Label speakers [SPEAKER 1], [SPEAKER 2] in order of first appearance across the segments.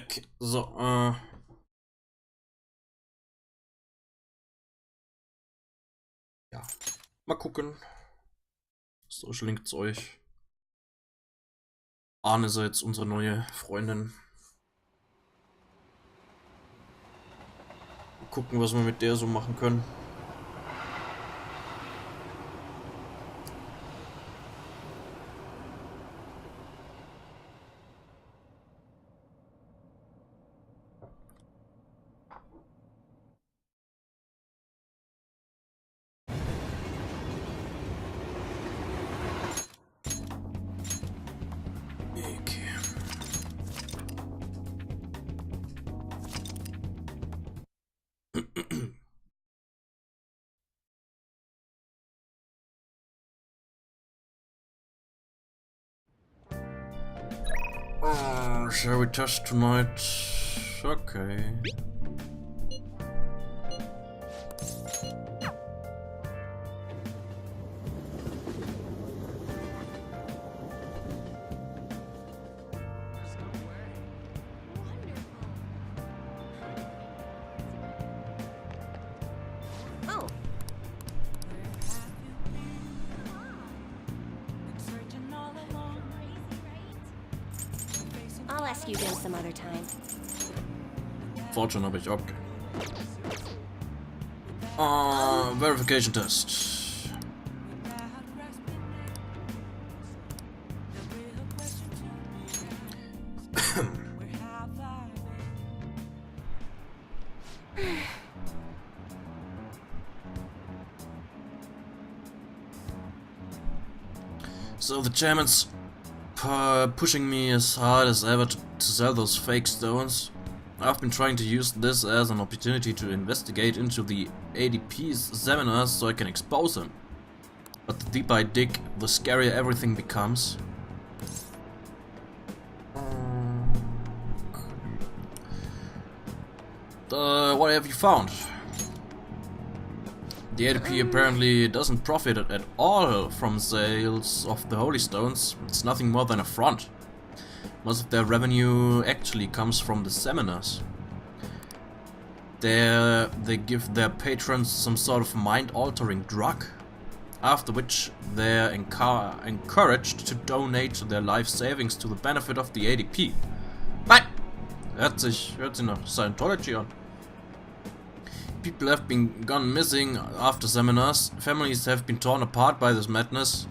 [SPEAKER 1] Okay, so, ja. Mal gucken. Social Link zu euch. Arne ist jetzt unsere neue Freundin. Mal gucken, was wir mit der so machen können. Okay. Shall we test tonight? Okay.
[SPEAKER 2] Oh. I'll ask you again some other time.
[SPEAKER 1] Fortune habe ich, okay. Verification test. So the chairman's pushing me as hard as ever to sell those fake stones. I've been trying to use this as an opportunity to investigate into the ADP's seminars so I can expose them. But the deeper I dig, the scarier everything becomes. What have you found? The ADP apparently doesn't profit at all from sales of the holy stones. It's nothing more than a front. Most of their revenue actually comes from the seminars. There they give their patrons some sort of mind-altering drug, after which they're encouraged to donate their life savings to the benefit of the ADP. Nein! Hört sich nach Scientology an. People have been gone missing after seminars. Families have been torn apart by this madness.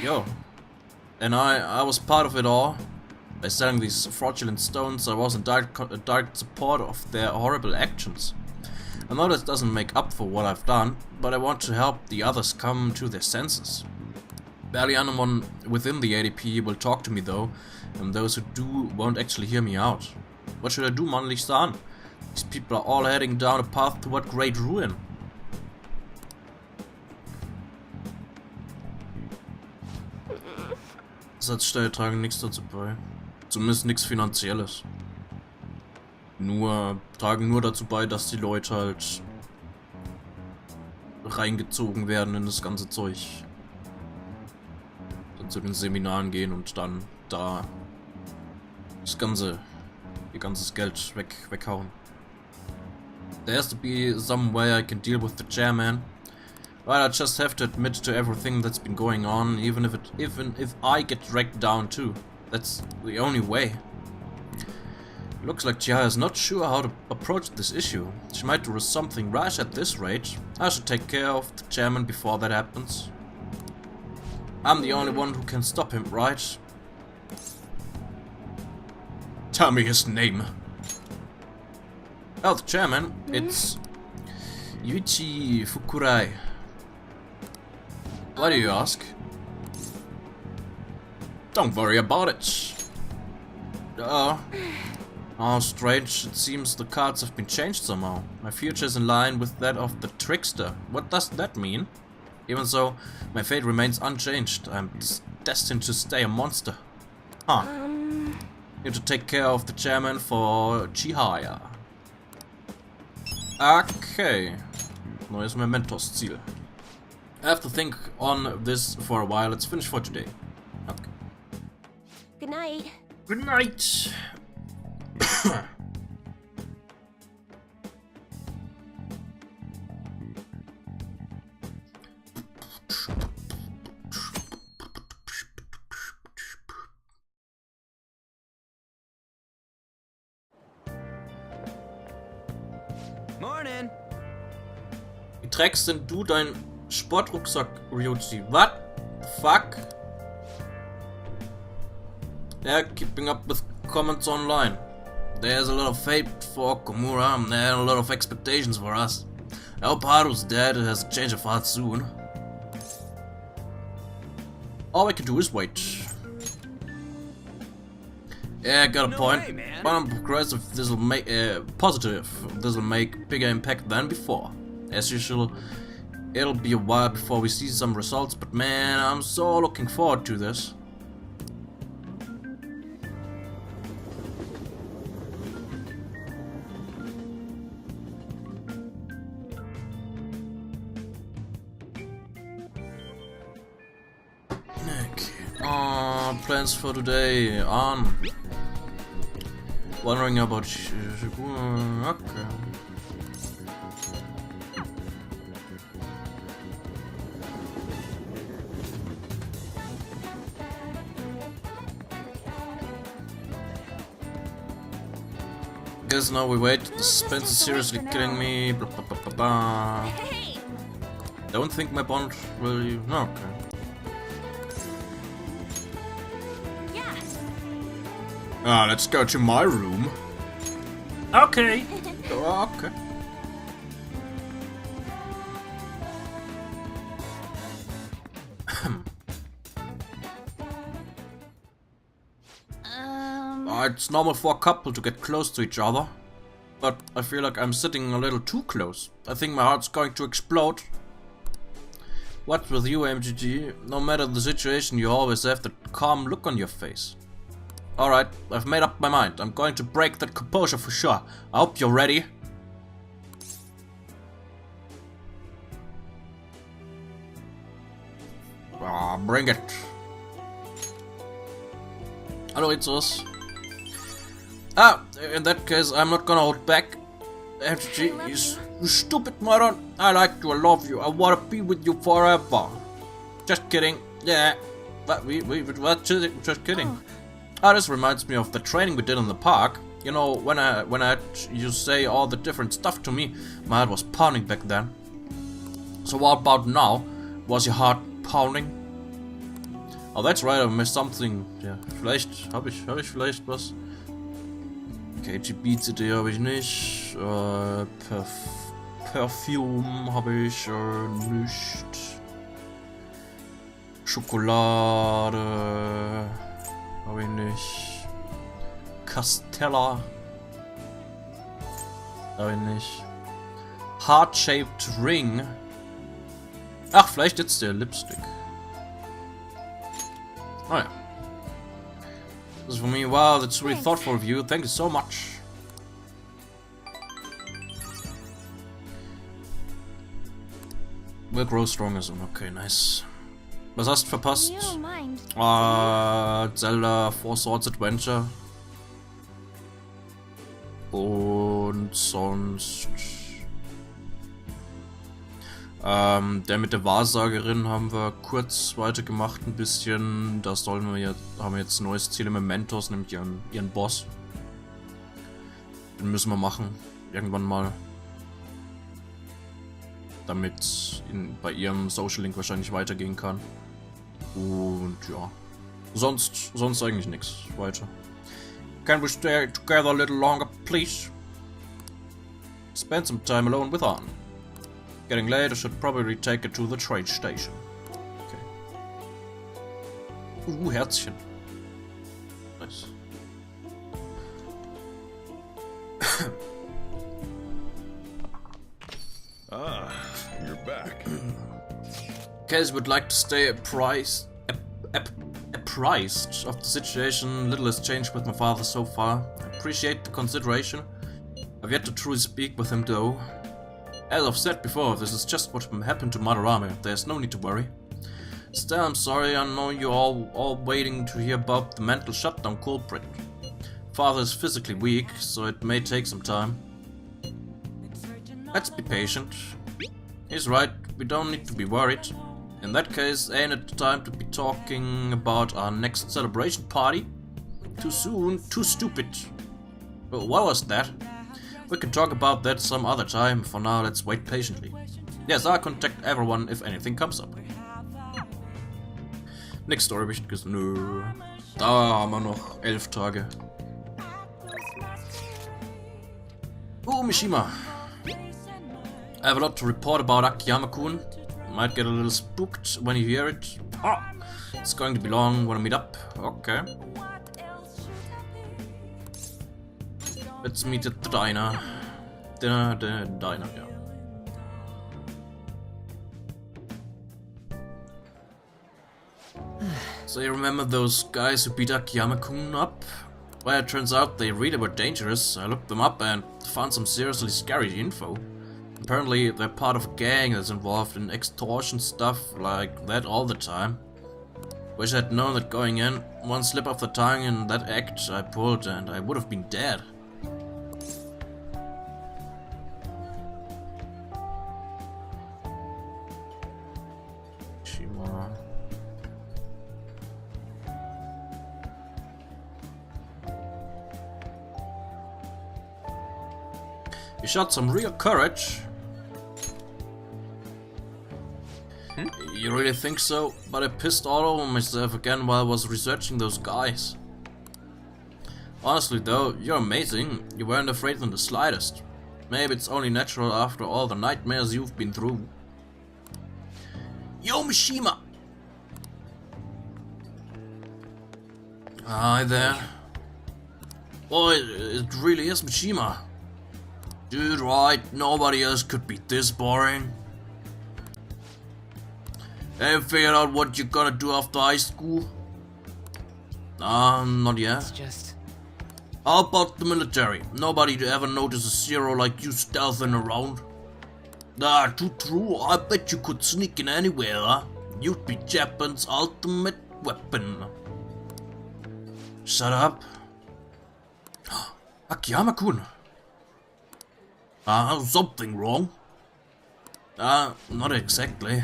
[SPEAKER 1] Yo. And I was part of it all. By selling these fraudulent stones, I was in direct support of their horrible actions. I know that doesn't make up for what I've done, but I want to help the others come to their senses. Barely anyone within the ADP will talk to me though, and those who do won't actually hear me out. What should I do, Manlich-san? These people are all heading down a path toward great ruin. Ersatzsteuer tragen nichts dazu bei. Zumindest nichts Finanzielles. Tragen nur dazu bei, dass die Leute halt reingezogen werden in das ganze Zeug. Dann zu den Seminaren gehen und dann da ihr ganzes Geld weghauen. There has to be some way I can deal with the chairman. Well, I just have to admit to everything that's been going on, even if I get dragged down too. That's the only way. Looks like Chia is not sure how to approach this issue. She might do something rash at this rate. I should take care of the chairman before that happens. I'm the only one who can stop him, right? Tell me his name. Well, the chairman, it's Yuichi Fukurai. Why do you ask? Don't worry about it. Oh, strange. It seems the cards have been changed somehow. My future is in line with that of the trickster. What does that mean? Even so, my fate remains unchanged. I'm destined to stay a monster. Huh. You have to take care of the chairman for Chihaya. Okay. Neues Mementos-Ziel. I have to think on this for a while. Let's finish for today. Okay.
[SPEAKER 2] Good night.
[SPEAKER 1] Good night.
[SPEAKER 3] Morning.
[SPEAKER 1] Wie trägst denn du deinen Sportrucksack, Ryuji? What? Fuck? Yeah, keeping up with comments online. There's a lot of fate for Okumura and a lot of expectations for us. I hope Haru's dad has a change of heart soon. All I can do is wait. Yeah, got a point.
[SPEAKER 3] Way, man.
[SPEAKER 1] But I'm progressive. This'll make positive. This'll make bigger impact than before. As usual, it'll be a while before we see some results. But man, I'm so looking forward to this. Okay. Plans for today on. Wondering about okay. Guess now we wait. The suspense is seriously killing me. Blah, blah, blah, blah, blah.
[SPEAKER 2] Hey!
[SPEAKER 1] Don't think my bond will. No, okay. Let's go to my room. Okay. Okay. It's normal for a couple to get close to each other, but I feel like I'm sitting a little too close. I think my heart's going to explode. What's with you, MGG? No matter the situation, you always have that calm look on your face. Alright, I've made up my mind. I'm going to break that composure for sure. I hope you're ready. Bring it. Hallo, Itzos. In that case, I'm not gonna hold back. FG, you stupid moron. I like you, I love you, I wanna be with you forever. Just kidding. Yeah. But what? Just kidding. This reminds me of the training we did in the park. You know, when I had you say all the different stuff to me, my heart was pounding back then. So what about now? Was your heart pounding? Oh, that's right, I missed something. Ja, vielleicht habe ich vielleicht was. KGB-CD habe ich nicht. Perfume habe ich nicht. Schokolade habe ich nicht. Castella habe ich nicht. Heart-shaped Ring. Ach, vielleicht jetzt der Lipstick. Oh yeah. This is for me. Wow, that's really thoughtful of you. Thank you so much. Will grow stronger soon. Okay, nice. Was hast du verpasst? Zelda Four Swords Adventure. Und sonst... der mit der Wahrsagerin haben wir kurz weitergemacht ein bisschen. Da haben wir jetzt ein neues Ziel im Mementos, nämlich ihren Boss. Den müssen wir machen. Irgendwann mal. Damit bei ihrem Social Link wahrscheinlich weitergehen kann. Und ja. Sonst eigentlich nichts weiter. Can we stay together a little longer, please? Spend some time alone with Anne. Getting late, I should probably take it to the train station. Okay. Herzchen. Nice.
[SPEAKER 4] You're back.
[SPEAKER 1] Case would like to stay apprised of the situation. Little has changed with my father so far. I appreciate the consideration. I've yet to truly speak with him though. As I've said before, this is just what happened to Madarame. There's no need to worry. Still, I'm sorry. I know you're all waiting to hear about the mental shutdown culprit. Father is physically weak, so it may take some time. Let's be patient. He's right, we don't need to be worried. In that case, ain't it time to be talking about our next celebration party? Too soon, too stupid. But what was that? We can talk about that some other time. For now, let's wait patiently. Yes, I'll contact everyone if anything comes up. Nix Storybericht, nö. Da haben wir noch 11 Tage. Oh, Mishima. I have a lot to report about Akiyama-kun. Might get a little spooked when you hear it. Oh, it's going to be long. Wanna meet up? Okay. Let's meet at the diner. The diner, yeah. So you remember those guys who beat Akiyama-kun up? Well, it turns out they really were dangerous. I looked them up and found some seriously scary info. Apparently, they're part of a gang that's involved in extortion stuff like that all the time. Wish I'd known that going in. One slip of the tongue in that act I pulled and I would have been dead. Shima. You showed some real courage. You really think so? But I pissed all over myself again while I was researching those guys. Honestly though, you're amazing. You weren't afraid in the slightest. Maybe it's only natural after all the nightmares you've been through. Yo, Mishima! Hi there. Boy, it really is Mishima. Dude, right, nobody else could be this boring. Have you figured out what you're gonna do after high school? Not yet.
[SPEAKER 3] It's just...
[SPEAKER 1] How about the military? Nobody ever noticed a zero like you stealthing around. Too true. I bet you could sneak in anywhere, huh? You'd be Japan's ultimate weapon. Shut up. Akiyama-kun. Something wrong? Not exactly.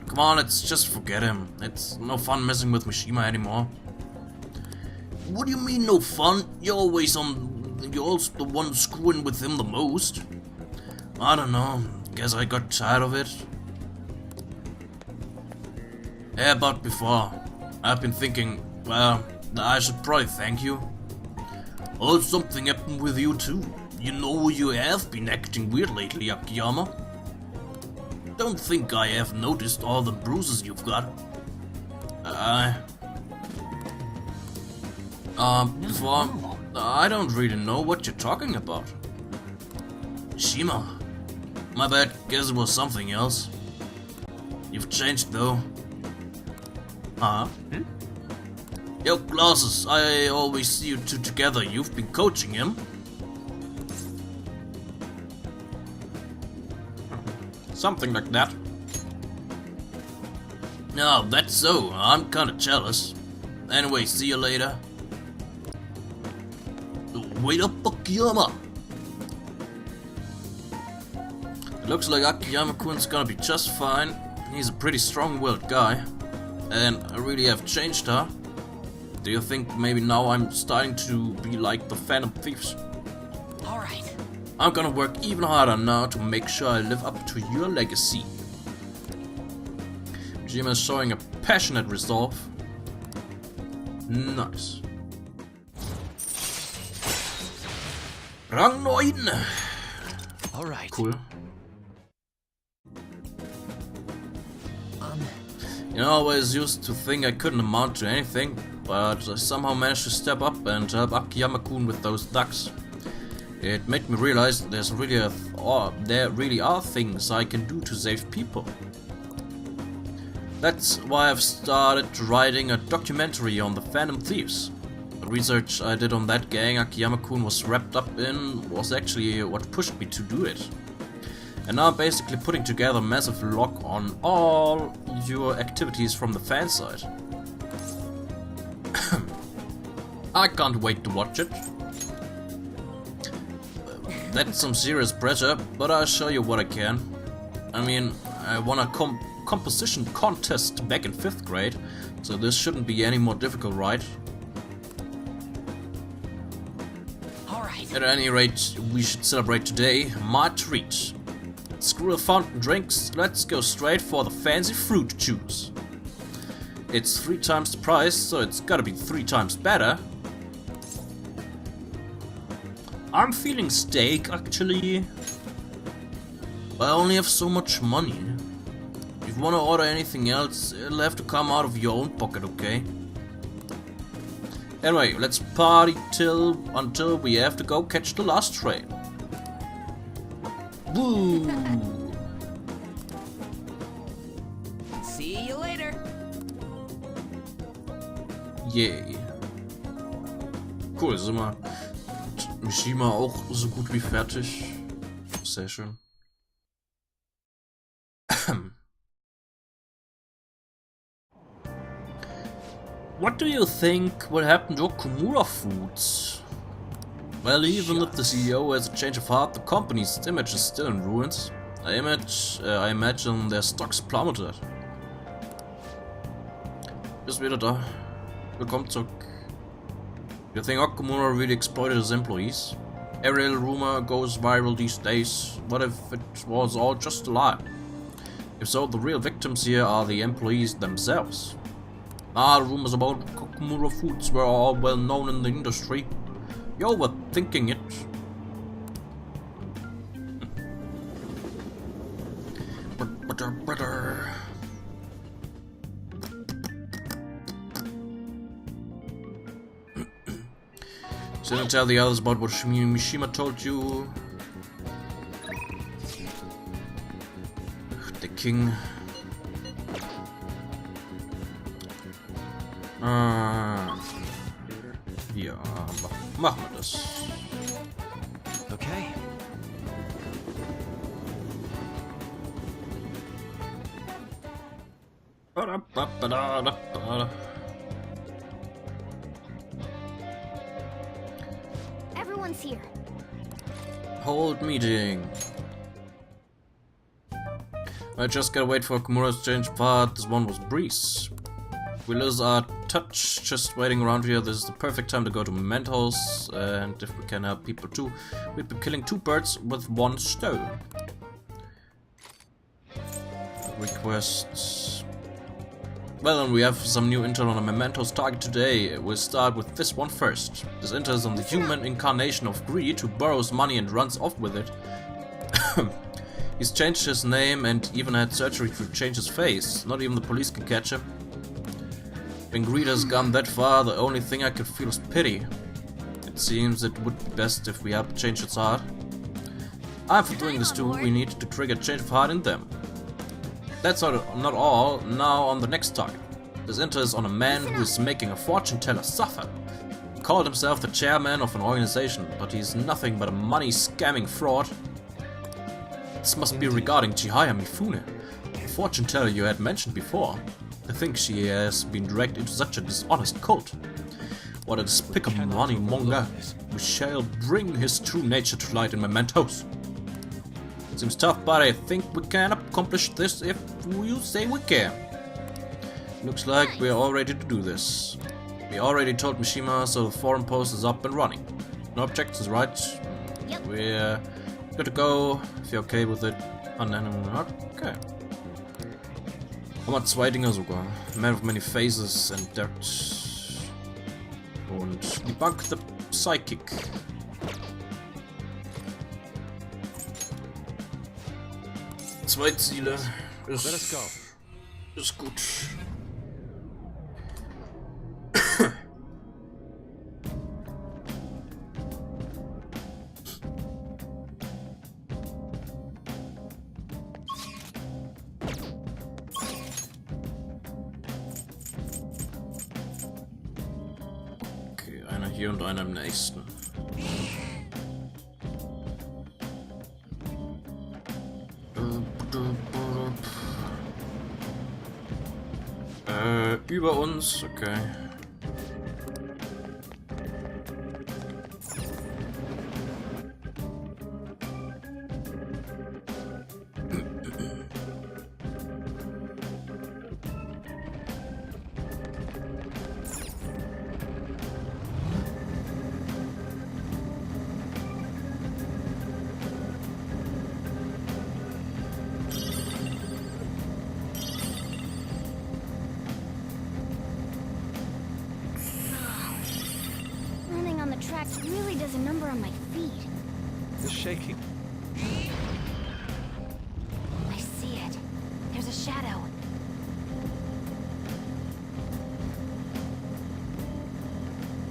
[SPEAKER 1] Come on, let's just forget him. It's no fun messing with Mishima anymore. What do you mean no fun? You're always the one screwing with him the most. I don't know. Guess I got tired of it. Yeah, but before, I've been thinking, well, I should probably thank you. Oh, something happened with you too. You know you have been acting weird lately, Akiyama. Don't think I have noticed all the bruises you've got. Before, I don't really know what you're talking about. Shima. My bad, guess it was something else. You've changed though. Huh? Yo, glasses, I always see you two together. You've been coaching him. Something like that. No, that's so. I'm kinda jealous. Anyway, see you later. Wait up, Akiyama! It looks like Akiyama-kun's gonna be just fine. He's a pretty strong-willed guy. And I really have changed, huh? Do you think maybe now I'm starting to be like the Phantom Thieves?
[SPEAKER 3] Alright.
[SPEAKER 1] I'm gonna work even harder now to make sure I live up to your legacy. Jima is showing a passionate resolve. Nice. Rang 9!
[SPEAKER 3] Alright.
[SPEAKER 1] Cool. You know, I always used to think I couldn't amount to anything, but I somehow managed to step up and help Akiyama-kun with those ducks. It made me realize there really are things I can do to save people. That's why I've started writing a documentary on the Phantom Thieves. The research I did on that gang Akiyama-kun was wrapped up in was actually what pushed me to do it. And now I'm basically putting together a massive log on all your activities from the fan side. I can't wait to watch it. That's some serious pressure, but I'll show you what I can. I mean, I won a composition contest back in 5th grade, so this shouldn't be any more difficult, right?
[SPEAKER 3] Alright.
[SPEAKER 1] At any rate, we should celebrate today. My treat. Screw the fountain drinks, let's go straight for the fancy fruit juice. It's 3 times the price, so it's gotta be 3 times better. I'm feeling steak, actually. But I only have so much money. If you wanna order anything else, it'll have to come out of your own pocket, okay? Anyway, let's party until we have to go catch the last train. Woo!
[SPEAKER 3] See you later.
[SPEAKER 1] Yay. Cool, sind wir mit Mishima auch so gut wie fertig. Sehr schön. What do you think will happen to Okumura Foods? Well, even if the CEO has a change of heart, the company's image is still in ruins. I imagine their stocks plummeted. Bist wieder da. Willkommen zurück. You think Okumura really exploited his employees? Every little rumor goes viral these days. What if it was all just a lie? If so, the real victims here are the employees themselves. The rumors about Okumura Foods were all well known in the industry. You're overthinking it. So don't tell the others about what Mishima told you. The king. Ja, machen wir das.
[SPEAKER 3] Okay.
[SPEAKER 2] Everyone's here.
[SPEAKER 1] Hold meeting. I just gotta wait for Okumura's change part. This one was Breeze. We lose our touch just waiting around here. This is the perfect time to go to Mementos, and if we can help people too, we'd be killing 2 birds with 1 stone. Requests. Well, and we have some new intel on a Mementos target today. We'll start with this one first. This intel is on the human incarnation of greed who borrows money and runs off with it. He's changed his name and even had surgery to change his face. Not even the police can catch him. When greed has gone that far, the only thing I can feel is pity. It seems it would be best if we help change its heart. I'm for doing this too. We need to trigger change of heart in them. That's not all. Now on the next target. This intel is on a man who is making a fortune teller suffer. He called himself the chairman of an organization, but he's nothing but a money scamming fraud. This must be regarding Chihaya Mifune, the fortune teller you had mentioned before. I think she has been dragged into such a dishonest cult. What a despicable money monger. We shall bring his true nature to light in Mementos. Seems tough, but I think we can accomplish this if you say we can. Looks like we're all ready to do this. We already told Mishima, so the forum post is up and running. No objections, right?
[SPEAKER 2] Yep.
[SPEAKER 1] We're good to go, if you're okay with it. Okay. Haben wir 2 Dinger sogar. Man of many faces and dirt. Und debunk the psychic. Zwei Ziele. Ist gut. Okay, einer hier und einer im nächsten. Über uns, okay.
[SPEAKER 2] really does a number on my feet.
[SPEAKER 5] It's shaking.
[SPEAKER 2] I see it. There's a shadow.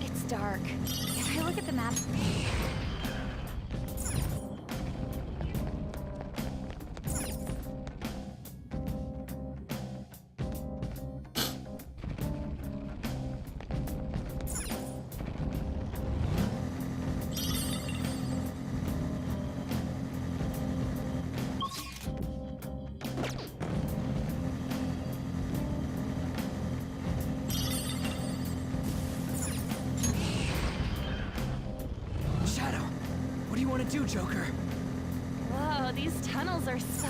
[SPEAKER 2] It's dark. If I look at the map...
[SPEAKER 3] Shadow, what do you want to do, Joker?
[SPEAKER 2] Whoa, these tunnels are so...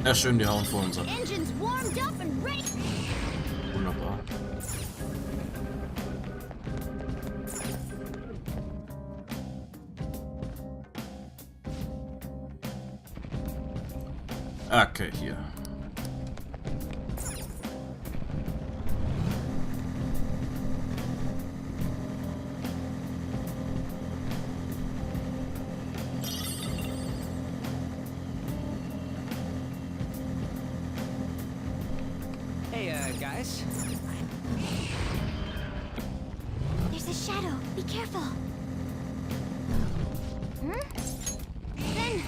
[SPEAKER 1] Ja, schön, die hauen vor uns ab.
[SPEAKER 2] Engines warmed up and ready.
[SPEAKER 1] Wunderbar. Okay, hier.
[SPEAKER 3] Hey, guys.
[SPEAKER 2] There's a shadow. Be careful. Hmm? Then...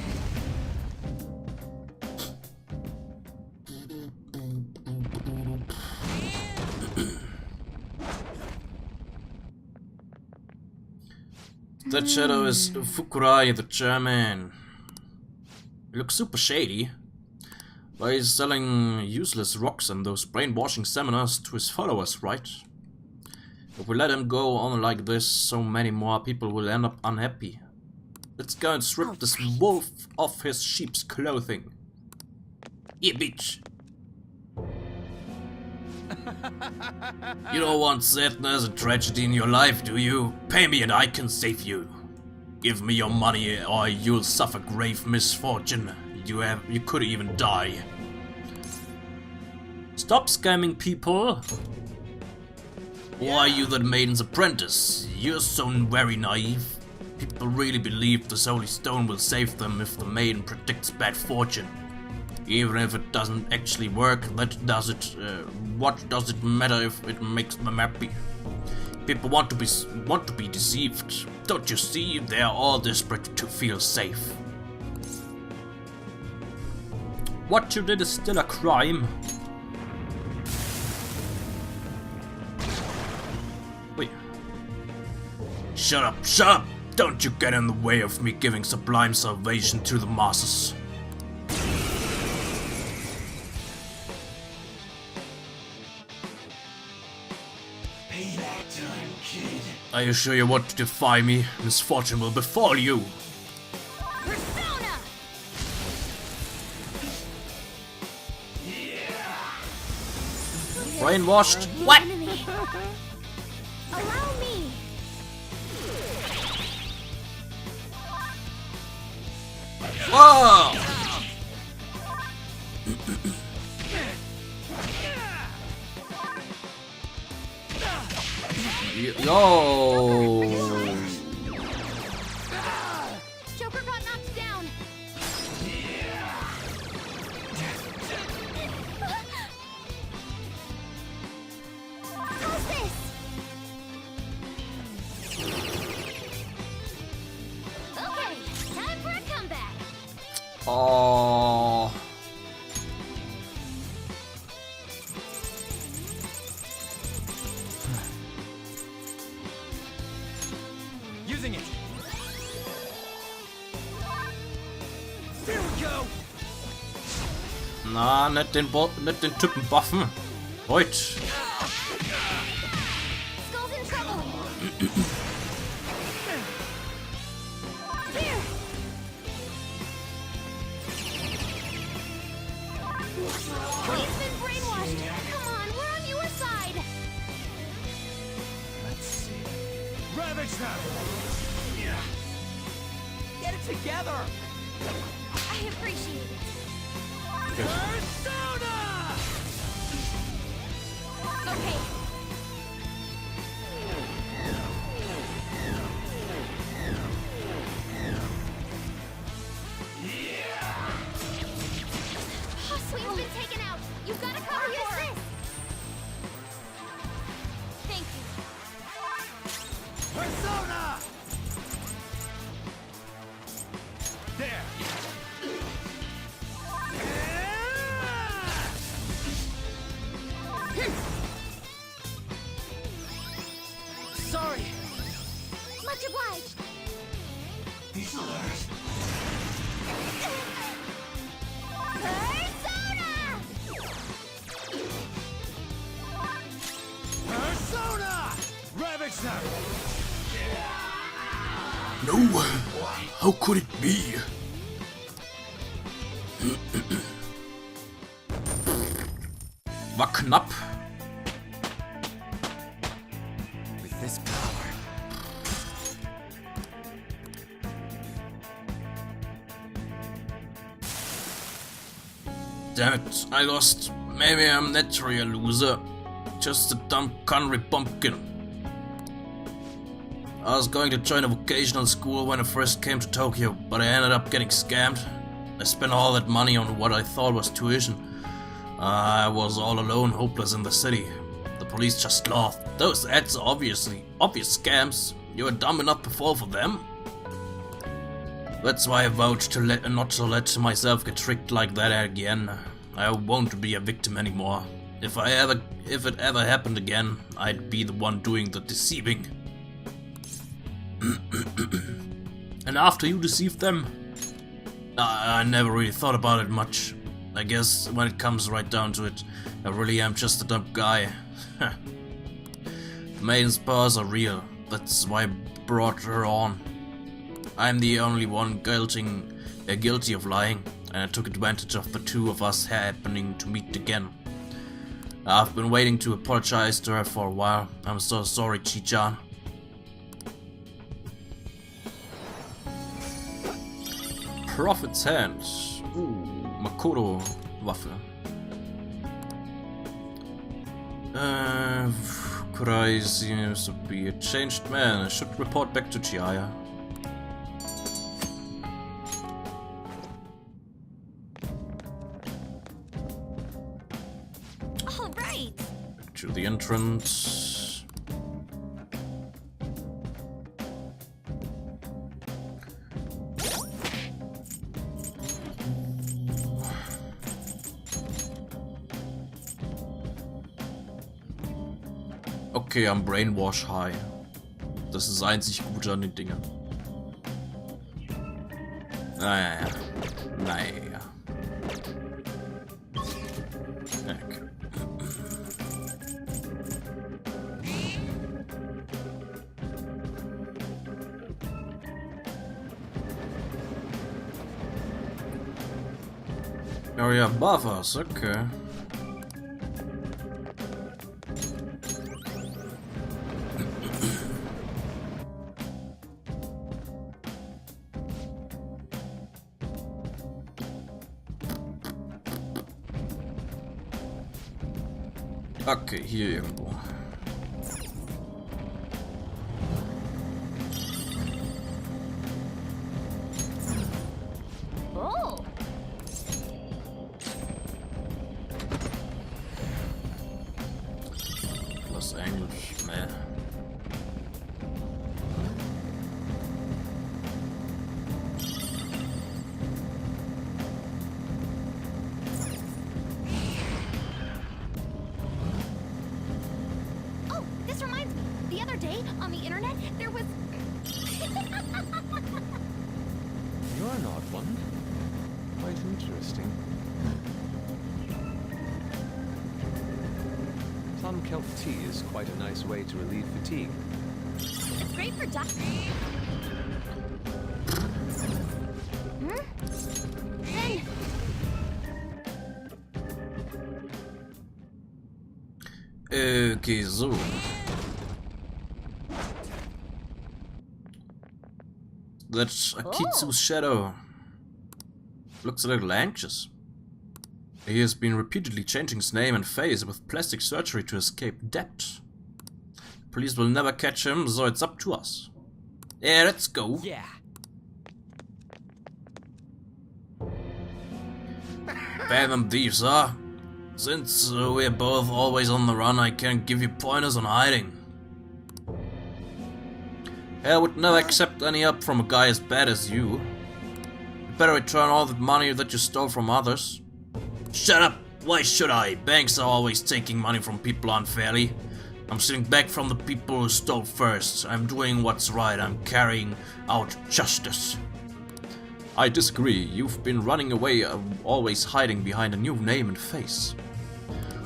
[SPEAKER 1] That shadow is Fukurai, the chairman. He looks super shady. But he's selling useless rocks and those brainwashing seminars to his followers, right? If we let him go on like this, so many more people will end up unhappy. Let's go and strip this wolf off his sheep's clothing. Yeah, bitch. You don't want sadness and tragedy in your life, do you? Pay me and I can save you. Give me your money or you'll suffer grave misfortune. You could even die. Stop scamming people. Or are you the maiden's apprentice? You're so very naive. People really believe the Holy Stone will save them if the maiden predicts bad fortune. Even if it doesn't actually work, what does it matter if it makes them happy? People want to be deceived. Don't you see? They are all desperate to feel safe. What you did is still a crime. Wait. Shut up, shut up! Don't you get in the way of me giving sublime salvation to the masses.
[SPEAKER 3] Payback time, kid.
[SPEAKER 1] Are you sure you want to defy me? Misfortune will befall you.
[SPEAKER 2] Persona!
[SPEAKER 1] Brainwashed? What?
[SPEAKER 2] Enemy. Allow me.
[SPEAKER 1] Whoa! Yo!
[SPEAKER 2] Joker got knocked down. How's this? Okay, time for a comeback.
[SPEAKER 1] Oh.
[SPEAKER 3] Using it. There we go.
[SPEAKER 1] Na, nicht den Typen buffen. Heute.
[SPEAKER 2] Skull's in trouble. Here. He's been brainwashed. Come on, we're on your side.
[SPEAKER 3] Let's see. Ravage them. Get it together.
[SPEAKER 2] I appreciate it.
[SPEAKER 3] Persona!
[SPEAKER 2] Okay. We've been taken out. You've got to cover your sis. Thank you.
[SPEAKER 3] Persona! There. Sorry.
[SPEAKER 2] Much obliged.
[SPEAKER 3] He's alert.
[SPEAKER 2] Persona!
[SPEAKER 3] Persona! Ravage them!
[SPEAKER 1] No! How could it be? War knapp.
[SPEAKER 3] With this power.
[SPEAKER 1] Damn it, I lost. Maybe I'm naturally a loser. Just a dumb country bumpkin. I was going to join a vocational school when I first came to Tokyo, but I ended up getting scammed. I spent all that money on what I thought was tuition. I was all alone, hopeless in the city. The police just laughed. Those ads are obvious scams. You were dumb enough to fall for them? That's why I vowed to not to let myself get tricked like that again. I won't be a victim anymore. If it ever happened again, I'd be the one doing the deceiving. And after you deceived them, I never really thought about it much. I guess when it comes right down to it, I really am just a dumb guy. The maiden's powers are real. That's why I brought her on. I'm the only one guilty of lying, and I took advantage of the two of us happening to meet again. I've been waiting to apologize to her for a while. I'm so sorry, Chi-chan. Prophet's Hand. Ooh, Makoto Waffe. Kurai seems to be a changed man. I should report back to Chihaya.
[SPEAKER 2] All right.
[SPEAKER 1] Back to the entrance. Okay, I'm brainwash high. Das ist das einzig Gute an den Dingen. Naja. Naja. Okay. Oh yeah, buffers, okay. Okay, hier irgendwo.
[SPEAKER 2] Oh.
[SPEAKER 1] Das Englisch, ne.
[SPEAKER 2] Oh, this reminds me. The other day on the internet, there was.
[SPEAKER 5] You're an odd one. Quite interesting. Plum kelp tea is quite a nice way to relieve fatigue.
[SPEAKER 2] It's great for Then.
[SPEAKER 1] Okay, so. That's Akitsu's shadow. Looks a little anxious. He has been repeatedly changing his name and face with plastic surgery to escape debt. Police will never catch him, so it's up to us. Yeah, let's go.
[SPEAKER 3] Yeah.
[SPEAKER 1] Phantom thieves, huh? Since we're both always on the run, I can't give you pointers on hiding. I would never accept any help from a guy as bad as you. You better return all the money that you stole from others. Shut up! Why should I? Banks are always taking money from people unfairly. I'm sitting back from the people who stole first. I'm doing what's right. I'm carrying out justice. I disagree. You've been running away, always hiding behind a new name and face.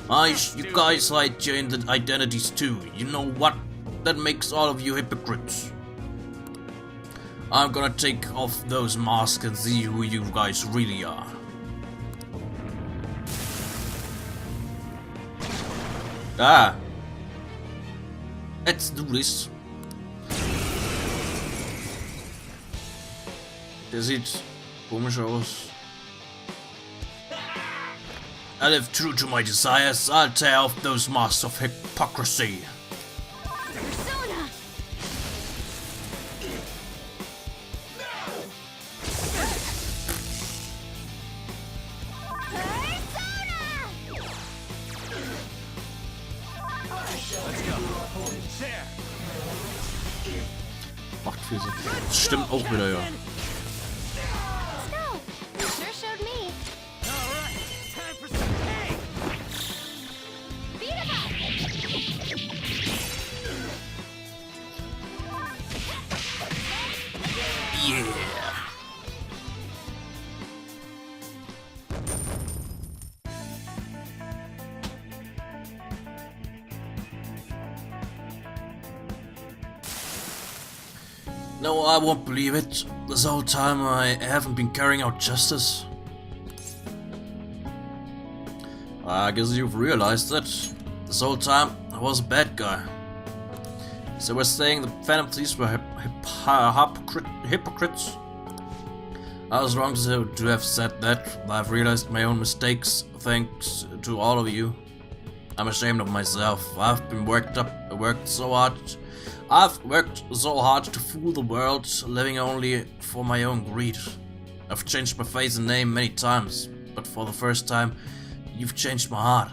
[SPEAKER 1] You guys hide your identities too. You know what? That makes all of you hypocrites. I'm gonna take off those masks and see who you guys really are. Ah! Let's do this. Der sieht komisch aus. I live true to my desires. I'll tear off those masks of hypocrisy.
[SPEAKER 2] Persona!
[SPEAKER 1] Macht viel Sinn. Das stimmt auch wieder, ja.
[SPEAKER 2] Let's go! You sure showed me.
[SPEAKER 3] Alright, time for some pain!
[SPEAKER 2] Beat him up!
[SPEAKER 1] Yeah! No, I won't believe it. This whole time I haven't been carrying out justice. I guess you've realized that. This whole time I was a bad guy. So we're saying the Phantom Thieves were hypocrites? I was wrong to have said that. I've realized my own mistakes thanks to all of you. I'm ashamed of myself. I've worked so hard to fool the world, living only for my own greed. I've changed my face and name many times, but for the first time, you've changed my heart.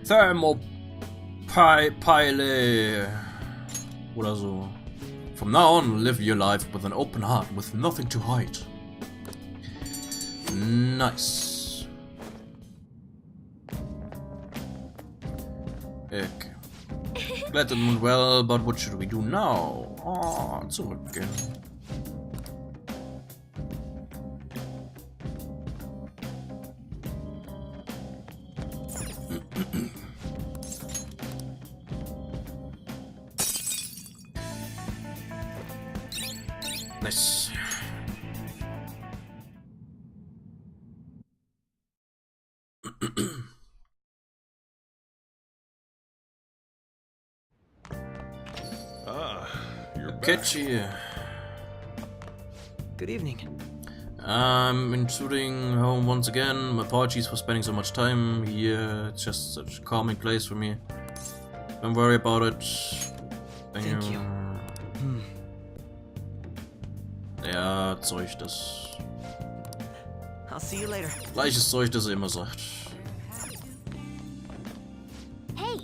[SPEAKER 1] Thermopyle oder so. From now on, live your life with an open heart, with nothing to hide. Nice. Okay. Glad it went well, but what should we do now? Oh, zurückgehen. Nice.
[SPEAKER 4] You're back.
[SPEAKER 1] Catchy.
[SPEAKER 3] Good evening.
[SPEAKER 1] I'm intruding home once again. My apologies for spending so much time here. It's just such a calming place for me. Don't worry about it.
[SPEAKER 3] Thank you.
[SPEAKER 1] Ja, Zeug, das
[SPEAKER 3] I'll see you later.
[SPEAKER 1] gleiches Zeug, das er immer sagt.
[SPEAKER 2] Hey!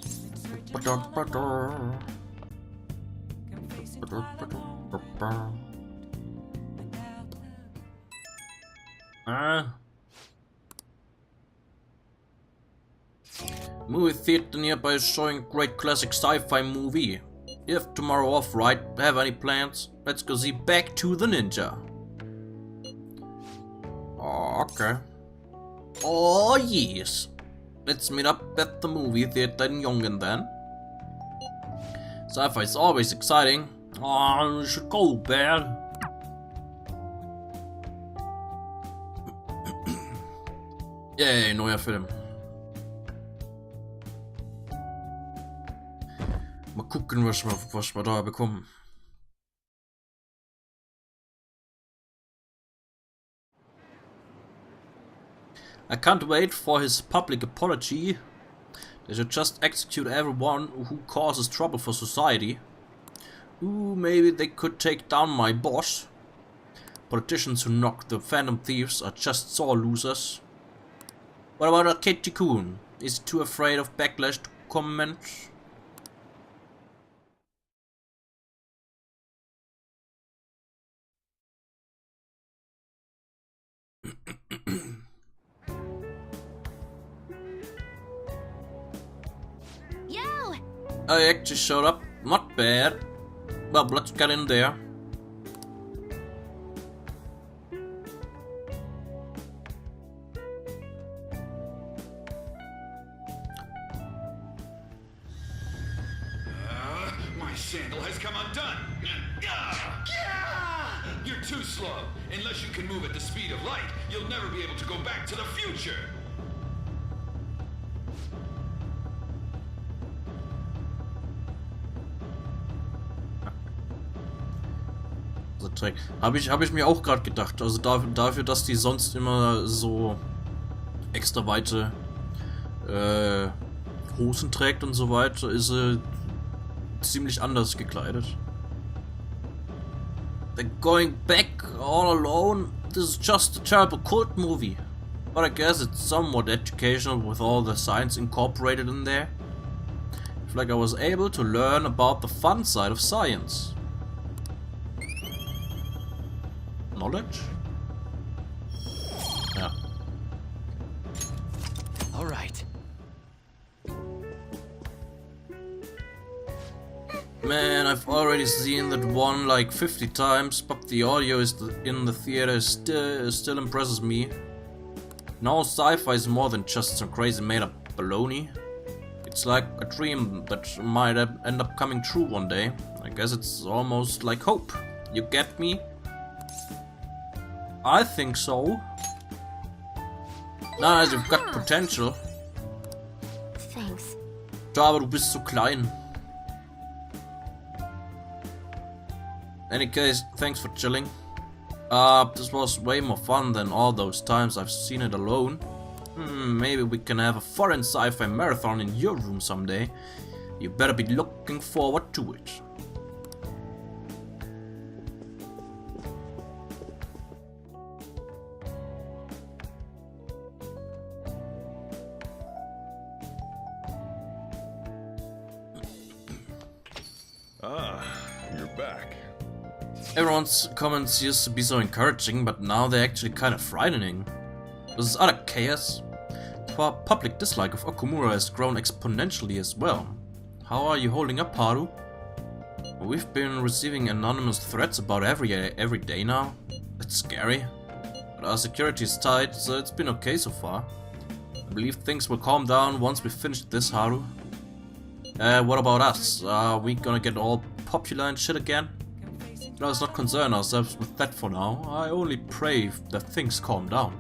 [SPEAKER 1] Movie theater nearby is showing a great classic sci-fi movie. You have tomorrow off, right? Have any plans? Let's go see Back to the Ninja. Oh, okay. Oh, yes. Let's meet up at the movie theater in Jungen then. Sci-fi is always exciting. Oh, we should go, Bear. Yay, neuer Film. Mal gucken, was wir da bekommen. I can't wait for his public apology. They should just execute everyone who causes trouble for society. Ooh, maybe they could take down my boss. Politicians who knock the Phantom Thieves are just sore losers. What about Kitty-kun? Is he too afraid of backlash to comment?
[SPEAKER 2] Yo!
[SPEAKER 1] I actually showed up. Not bad. Well, let's get in there.
[SPEAKER 4] My sandal has come undone. You're too slow. Unless you can move at the speed of light, you'll never be able to go back to the future.
[SPEAKER 1] Habe ich mir auch gerade gedacht. Also dafür, dass die sonst immer so extra weite Hosen trägt und so weiter, ist sie ziemlich anders gekleidet. They're going back all alone? This is just a terrible cult movie. But I guess it's somewhat educational with all the science incorporated in there. I feel like I was able to learn about the fun side of science. Knowledge? Yeah.
[SPEAKER 3] All right.
[SPEAKER 1] Man, I've already seen that one like 50 times, but the audio in the theater still impresses me. Now sci-fi is more than just some crazy made-up baloney. It's like a dream that might end up coming true one day. I guess it's almost like hope. You get me? I think so. Nice, you've got potential.
[SPEAKER 2] Thanks.
[SPEAKER 1] Ja, aber du bist so klein. Any case, thanks for chilling. This was way more fun than all those times I've seen it alone. Maybe we can have a foreign sci-fi marathon in your room someday. You better be looking forward to it.
[SPEAKER 4] You're back.
[SPEAKER 1] Everyone's comments used to be so encouraging, but now they're actually kind of frightening. This is utter chaos. The public dislike of Okumura has grown exponentially as well. How are you holding up, Haru? We've been receiving anonymous threats about every day now. It's scary. But our security is tight, so it's been okay so far. I believe things will calm down once we finish this, Haru. What about us? Are we gonna get all popular and shit again? Let's not concern ourselves with that for now. I only pray that things calm down.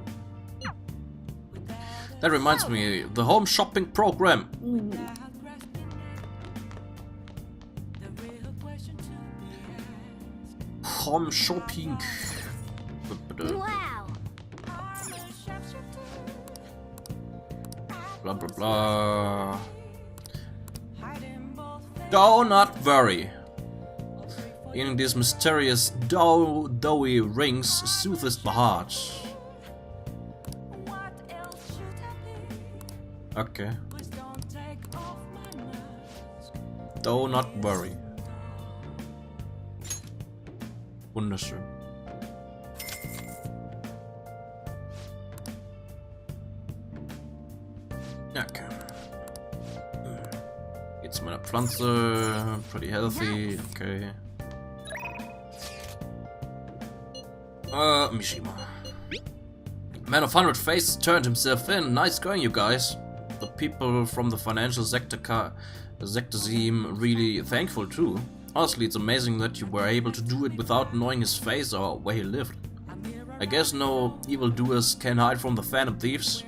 [SPEAKER 1] That reminds me, the home shopping program. Ooh. Home shopping.
[SPEAKER 2] Wow.
[SPEAKER 1] Blah blah blah. Do not worry. In these mysterious doughy rings soothes the heart. Okay. Do not worry. Wunderschön. Okay. Jetzt meine Pflanze. Pretty healthy. Okay. Mishima. Man of 100 faces turned himself in. Nice going, you guys. The people from the financial sector seem really thankful too. Honestly, it's amazing that you were able to do it without knowing his face or where he lived. I guess no evildoers can hide from the Phantom Thieves.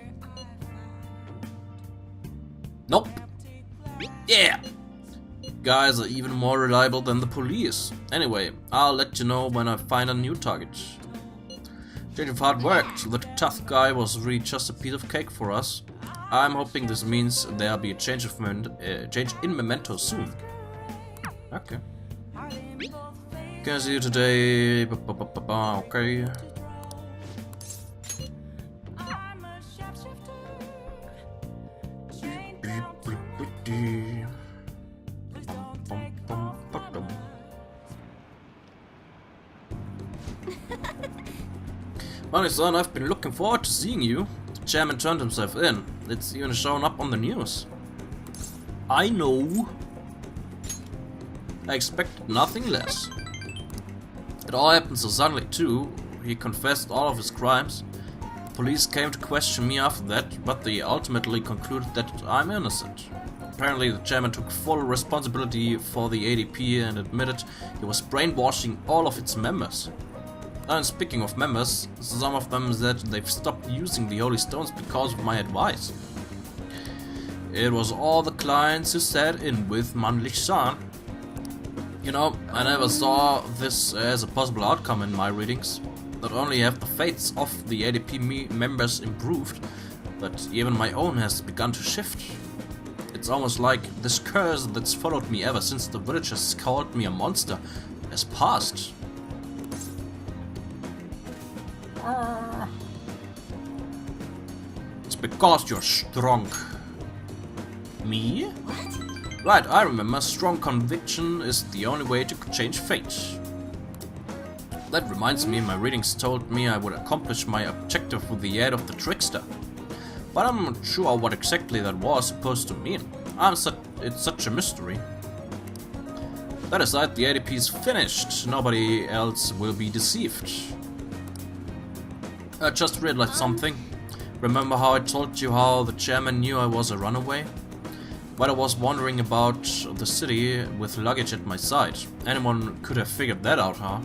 [SPEAKER 1] Nope. Yeah! guys are even more reliable than the police. Anyway, I'll let you know when I find a new target. Change of heart worked. The tough guy was really just a piece of cake for us. I'm hoping this means there'll be a change in Memento soon. Okay. Can I see you today? Okay. Well, son, I've been looking forward to seeing you. The chairman turned himself in. It's even shown up on the news. I know. I expected nothing less. It all happened so suddenly too. He confessed all of his crimes. Police came to question me after that, but they ultimately concluded that I'm innocent. Apparently the chairman took full responsibility for the ADP and admitted he was brainwashing all of its members. And speaking of members, some of them said they've stopped using the Holy Stones because of my advice. It was all the clients who sat in with Manlich-san. You know, I never saw this as a possible outcome in my readings. Not only have the fates of the ADP members improved, but even my own has begun to shift. It's almost like this curse that's followed me ever since the villagers called me a monster has passed. It's because you're strong. Me?
[SPEAKER 2] What?
[SPEAKER 1] Right, I remember. Strong conviction is the only way to change fate. That reminds me, my readings told me I would accomplish my objective with the aid of the trickster. But I'm not sure what exactly that was supposed to mean. It's such a mystery. That aside, the ADP is finished. Nobody else will be deceived. I just realized something. Remember how I told you how the chairman knew I was a runaway? But I was wandering about the city with luggage at my side. Anyone could have figured that out, huh?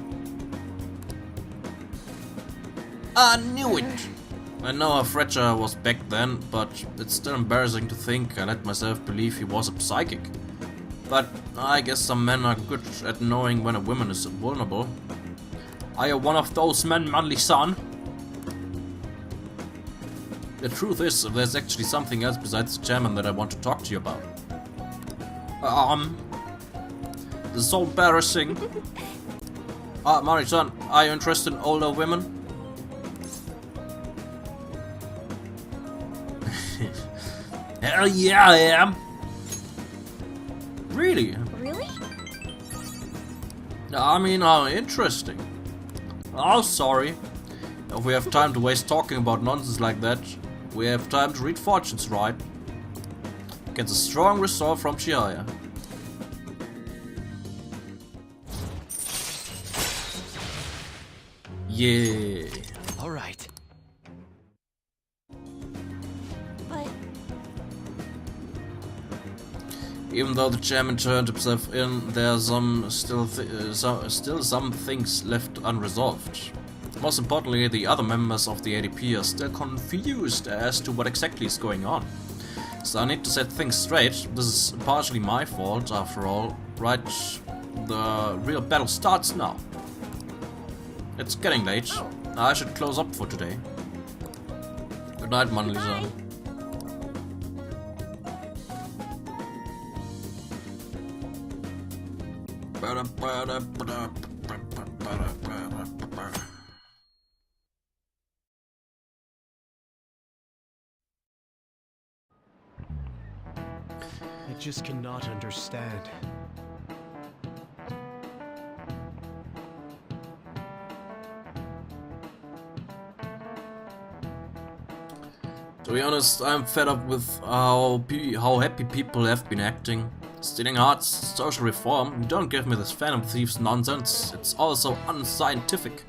[SPEAKER 1] I knew it! I know how fragile I was back then, but it's still embarrassing to think I let myself believe he was a psychic. But I guess some men are good at knowing when a woman is vulnerable. Are you one of those men, Manlich-san? The truth is, there's actually something else besides the chairman that I want to talk to you about. This is so embarrassing. Manlich-san, are you interested in older women? Hell yeah, I am! Really?
[SPEAKER 2] Really?
[SPEAKER 1] I mean, how interesting. Oh, sorry. If we have time to waste talking about nonsense like that, we have time to read fortunes, right? Gets a strong resolve from Hier. Yeah.
[SPEAKER 3] All right.
[SPEAKER 2] But
[SPEAKER 1] Even though the chairman turned himself in, there are still some things left unresolved. Most importantly, the other members of the ADP are still confused as to what exactly is going on. So I need to set things straight. This is partially my fault, after all. Right, the real battle starts now. It's getting late. I should close up for today. Good night, Manlich-san.
[SPEAKER 5] I just cannot understand.
[SPEAKER 1] To be honest, I'm fed up with how happy people have been acting. Stealing hearts, social reform, don't give me this Phantom Thieves nonsense. It's also unscientific.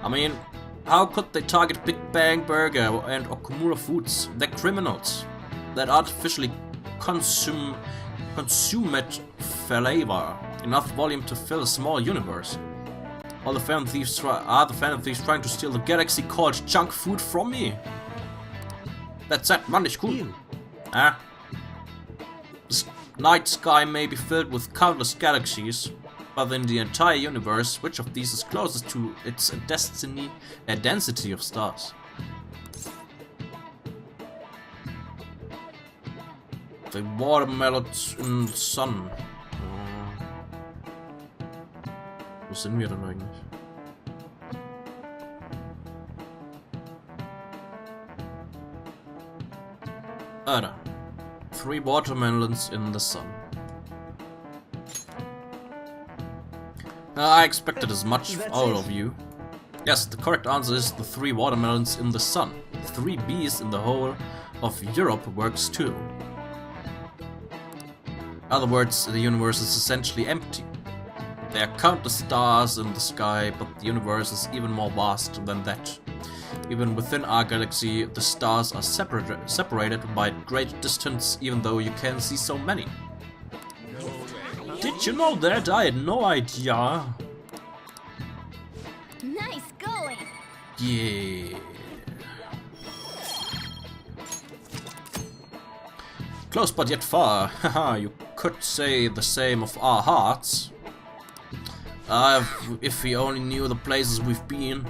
[SPEAKER 1] I mean, how could they target Big Bang Burger and Okumura Foods? They're criminals that artificially consume flavor, enough volume to fill a small universe. Are the Phantom Thieves trying to steal the galaxy called junk food from me? That's that, man, nicht cool. Night sky may be filled with countless galaxies, but in the entire universe, which of these is closest to its density of stars? The watermelons in the sun. Wo sind wir denn eigentlich? Da. 3 watermelons in the sun. I expected as much out of you. Yes, the correct answer is the 3 watermelons in the sun. 3 bees in the whole of Europe works too. In other words, the universe is essentially empty. There are countless stars in the sky, but the universe is even more vast than that. Even within our galaxy, the stars are separated by great distance, even though you can see so many. Did you know that? I had no idea.
[SPEAKER 2] Nice going.
[SPEAKER 1] Yeah. Close but yet far. Haha, you could say the same of our hearts. If we only knew the places we've been.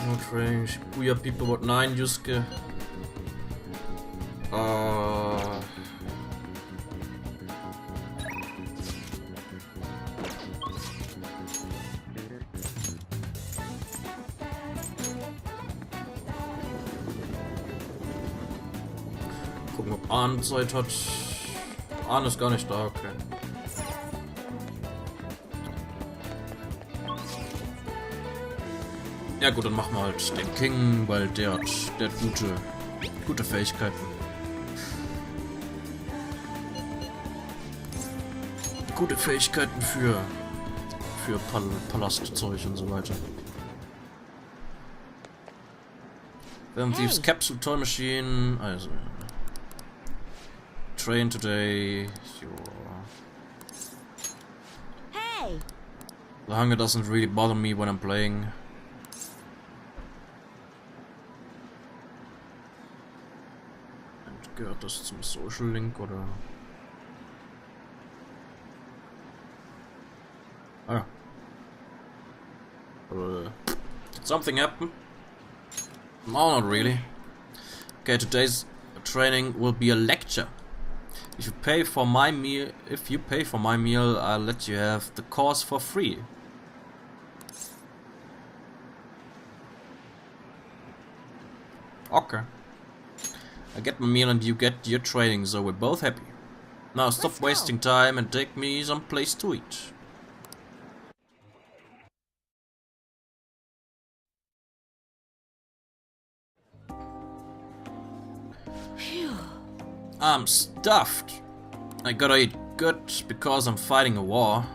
[SPEAKER 1] Not range. We are people what 9 Yusuke. Gucken, ob Arne Zeit hat. Arne ist gar nicht da, okay. Ja gut, dann machen wir halt den King, weil der hat gute Fähigkeiten. Gute Fähigkeiten für Palastzeug und so weiter. Then Thieves Capsule Toy Machine, also Train today,
[SPEAKER 2] Hey!
[SPEAKER 1] The hunger doesn't really bother me when I'm playing. Und gehört das zum Social Link oder? Ah. Did something happen? No, not really. Okay, today's training will be a lecture. If you pay for my meal, I'll let you have the course for free. Okay. I get my meal and you get your training, so we're both happy. Now stop wasting time and take me some place to eat. I'm stuffed. I gotta eat good because I'm fighting a war.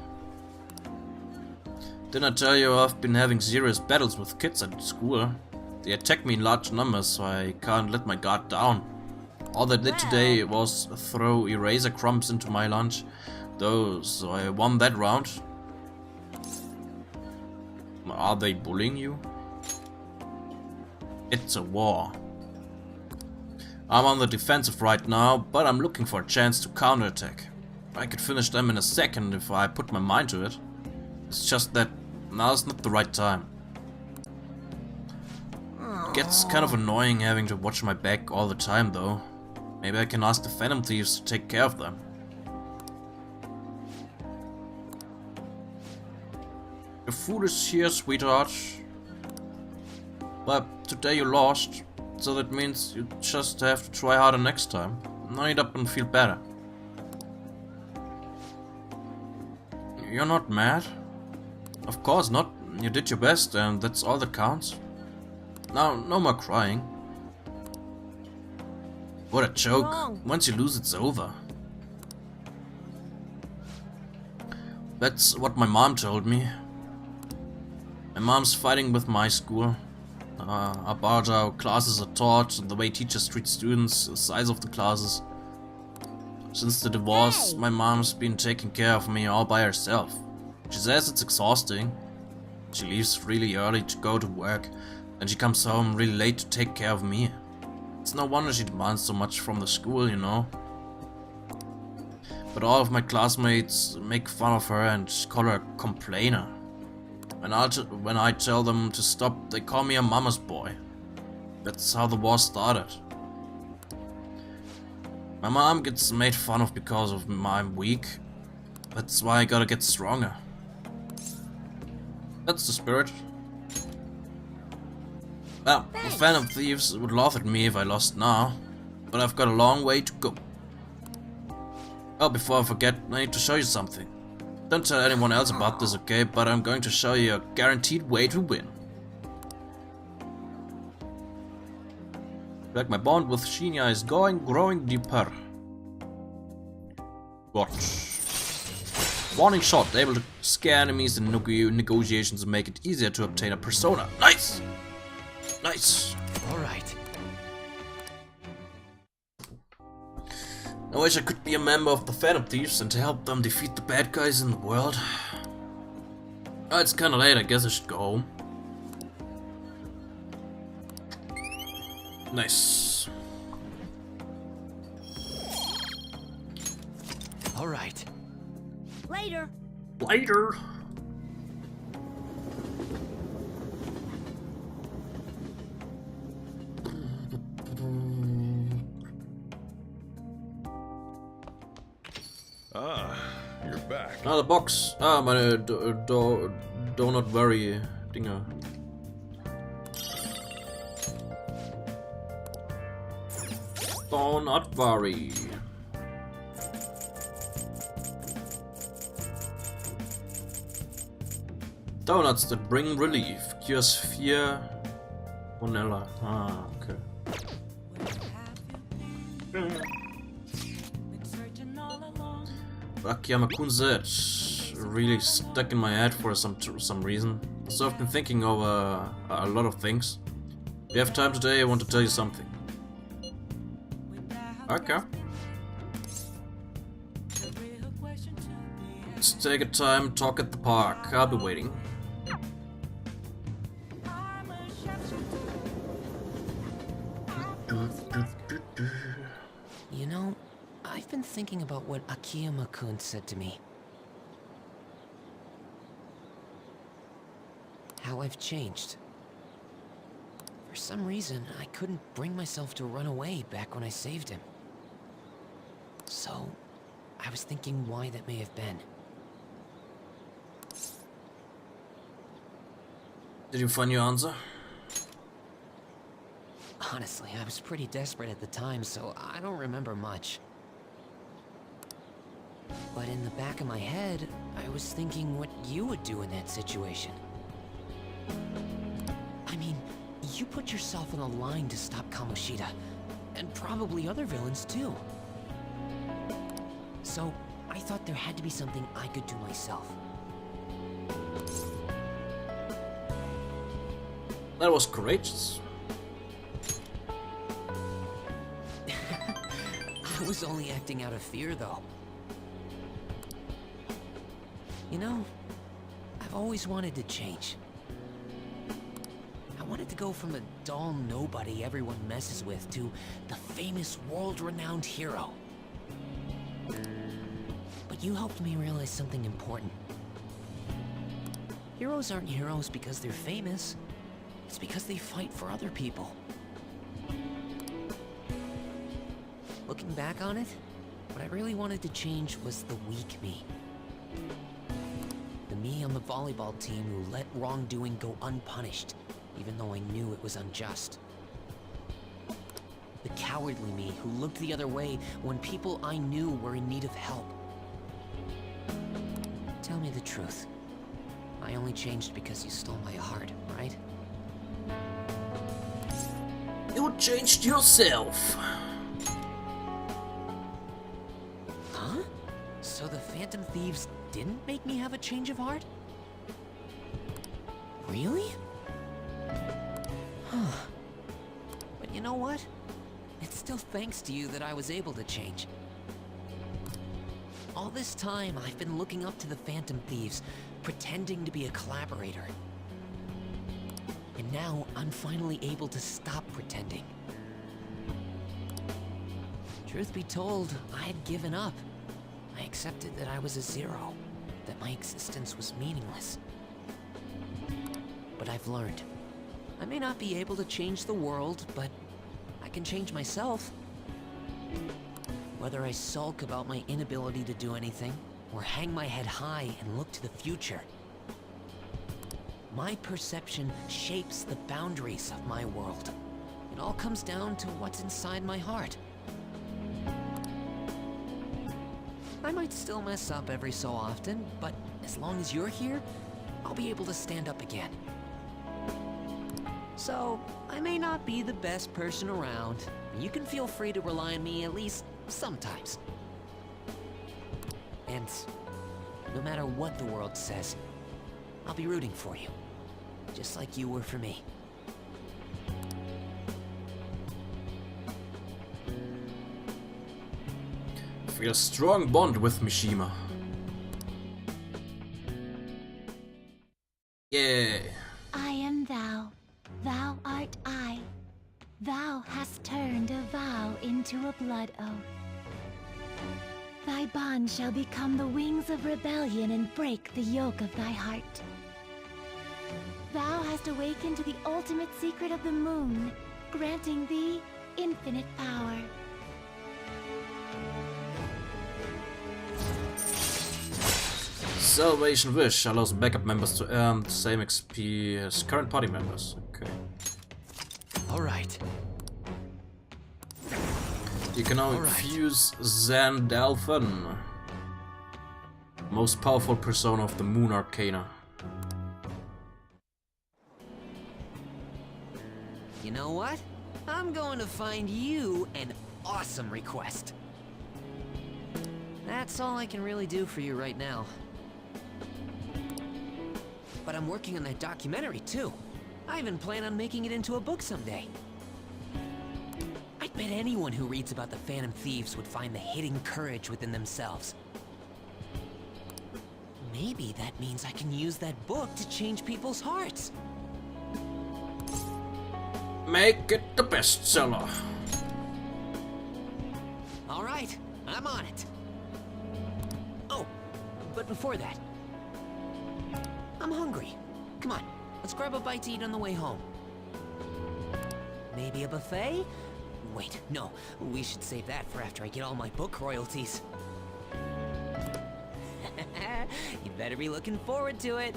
[SPEAKER 1] Didn't I tell you I've been having serious battles with kids at school? They attack me in large numbers, so I can't let my guard down. All they did today was throw eraser crumbs into my lunch, though, so I won that round. Are they bullying you? It's a war. I'm on the defensive right now, but I'm looking for a chance to counterattack. I could finish them in a second if I put my mind to it. It's just that now's not the right time. It gets kind of annoying having to watch my back all the time though. Maybe I can ask the Phantom Thieves to take care of them. Your food is here, sweetheart. But today you lost. So that means you just have to try harder next time. Now eat up and feel better. You're not mad? Of course not. You did your best and that's all that counts. Now, no more crying. What a joke.
[SPEAKER 2] Wrong.
[SPEAKER 1] Once you lose, it's over. That's what my mom told me. My mom's fighting with my school. About how classes are taught, the way teachers treat students, the size of the classes. Since the divorce, my mom's been taking care of me all by herself. She says it's exhausting. She leaves really early to go to work, and she comes home really late to take care of me. It's no wonder she demands so much from the school, you know. But all of my classmates make fun of her and call her a complainer. When I tell them to stop, they call me a mama's boy. That's how the war started. My mom gets made fun of because of I'm weak. That's why I gotta get stronger. That's the spirit. Well, the Phantom Thieves would laugh at me if I lost now, but I've got a long way to go. Oh, before I forget, I need to show you something. Don't tell anyone else about this, okay? But I'm going to show you a guaranteed way to win. Like my bond with Shinya is growing deeper. Watch. Warning shot, able to scare enemies in negotiations and make it easier to obtain a persona. Nice! Nice!
[SPEAKER 3] Alright.
[SPEAKER 1] I wish I could be a member of the Phantom Thieves and to help them defeat the bad guys in the world. Oh, it's kinda late, I guess I should go home. Nice.
[SPEAKER 3] Alright.
[SPEAKER 2] Later.
[SPEAKER 1] Later.
[SPEAKER 4] Ah, you're back.
[SPEAKER 1] Ah, the box. Ah, meine Donut Worry Dinger. Donut Worry. Donuts that bring relief. Cures fear. Vanilla. Ah, okay. Akiyama-kun said, really stuck in my head for some reason. So I've been thinking over a lot of things. If you have time today, I want to tell you something. Okay. Let's take a time, talk at the park. I'll be waiting.
[SPEAKER 3] You know, I've been thinking about what Akiyama-kun said to me. How I've changed. For some reason, I couldn't bring myself to run away back when I saved him. So, I was thinking why that may have been.
[SPEAKER 1] Did you find your answer?
[SPEAKER 3] Honestly, I was pretty desperate at the time, so I don't remember much. But in the back of my head, I was thinking what you would do in that situation. I mean, you put yourself on a line to stop Kamoshida, and probably other villains too. So, I thought there had to be something I could do myself.
[SPEAKER 1] That was courageous.
[SPEAKER 3] I was only acting out of fear, though. You know, I've always wanted to change. I wanted to go from a dull nobody everyone messes with to the famous world-renowned hero. But you helped me realize something important. Heroes aren't heroes because they're famous. It's because they fight for other people. Looking back on it, what I really wanted to change was the weak me. The me on the volleyball team who let wrongdoing go unpunished, even though I knew it was unjust. The cowardly me who looked the other way when people I knew were in need of help. Tell me the truth. I only changed because you stole my heart, right?
[SPEAKER 1] You changed yourself.
[SPEAKER 3] Huh? So the Phantom Thieves didn't make me have a change of heart? Really? Huh. But you know what? It's still thanks to you that I was able to change. All All this time, I've been looking up to the Phantom Thieves, pretending to be a collaborator. And now, I'm finally able to stop pretending. Truth be told, I had given up. I accepted that I was a zero, that my existence was meaningless. But I've learned. I may not be able to change the world, but I can change myself. Whether I sulk about my inability to do anything, or hang my head high and look to the future, my perception shapes the boundaries of my world. It all comes down to what's inside my heart. I might still mess up every so often, but as long as you're here, I'll be able to stand up again. So, I may not be the best person around. You can feel free to rely on me at least sometimes. And no matter what the world says, I'll be rooting for you. Just like you were for me.
[SPEAKER 1] Feel a strong bond with Mishima. Yeah.
[SPEAKER 2] I am thou, thou art I. Thou hast turned a vow into a blood oath. Thy bond shall become the wings of rebellion and break the yoke of thy heart. Thou hast awakened to the ultimate secret of the moon, granting thee infinite power.
[SPEAKER 1] Salvation Wish allows backup members to earn the same XP as current party members. Okay.
[SPEAKER 3] Alright.
[SPEAKER 1] You can now infuse Xandalfan, most powerful persona of the Moon Arcana.
[SPEAKER 3] You know what? I'm going to find you an awesome request. That's all I can really do for you right now. But I'm working on that documentary too. I even plan on making it into a book someday. I bet anyone who reads about the Phantom Thieves would find the hidden courage within themselves. Maybe that means I can use that book to change people's hearts.
[SPEAKER 1] Make it the bestseller.
[SPEAKER 3] All right, I'm on it. Oh, but before that, I'm hungry. Come on, let's grab a bite to eat on the way home. Maybe a buffet? Wait, no, we should save that for after I get all my book royalties. You better be looking forward to it.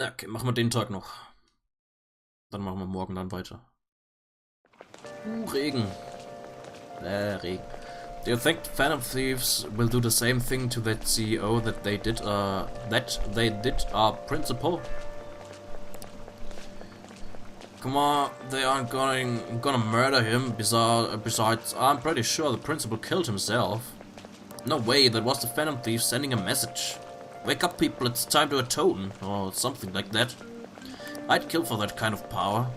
[SPEAKER 1] Okay, machen wir den Tag noch. Dann machen wir morgen dann weiter. Regen. Regen. Do you think the Phantom Thieves will do the same thing to that CEO that they did our principal? Come on, they aren't gonna murder him. Besides, I'm pretty sure the principal killed himself. No way, that was the Phantom Thief sending a message. Wake up, people, it's time to atone, or something like that. I'd kill for that kind of power.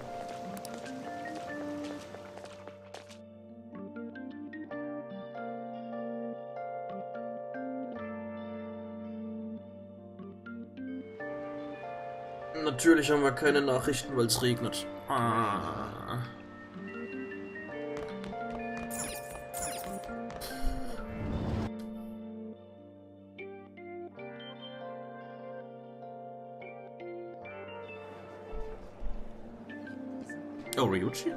[SPEAKER 1] Natürlich haben wir keine Nachrichten, weil es regnet. Ah. Oh, Ryuchi?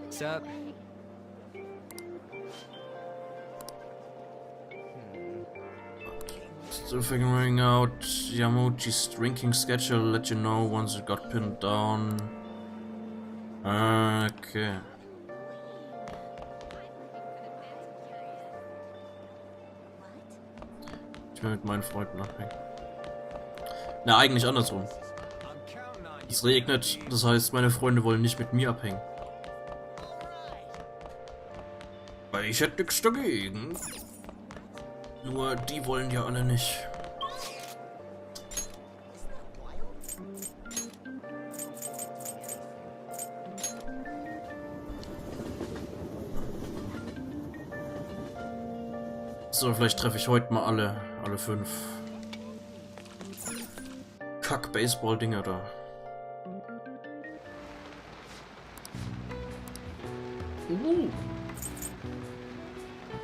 [SPEAKER 3] What's up?
[SPEAKER 1] Still figuring out Yamochi's drinking schedule. Let you know once it got pinned down. Okay. Ich will mit meinen Freunden abhängen. Na, eigentlich andersrum. Es regnet, das heißt, meine Freunde wollen nicht mit mir abhängen. Weil ich hätte nichts dagegen. Nur die wollen ja alle nicht. So, vielleicht treffe ich heute mal alle 5. Kack-Baseball-Dinger da.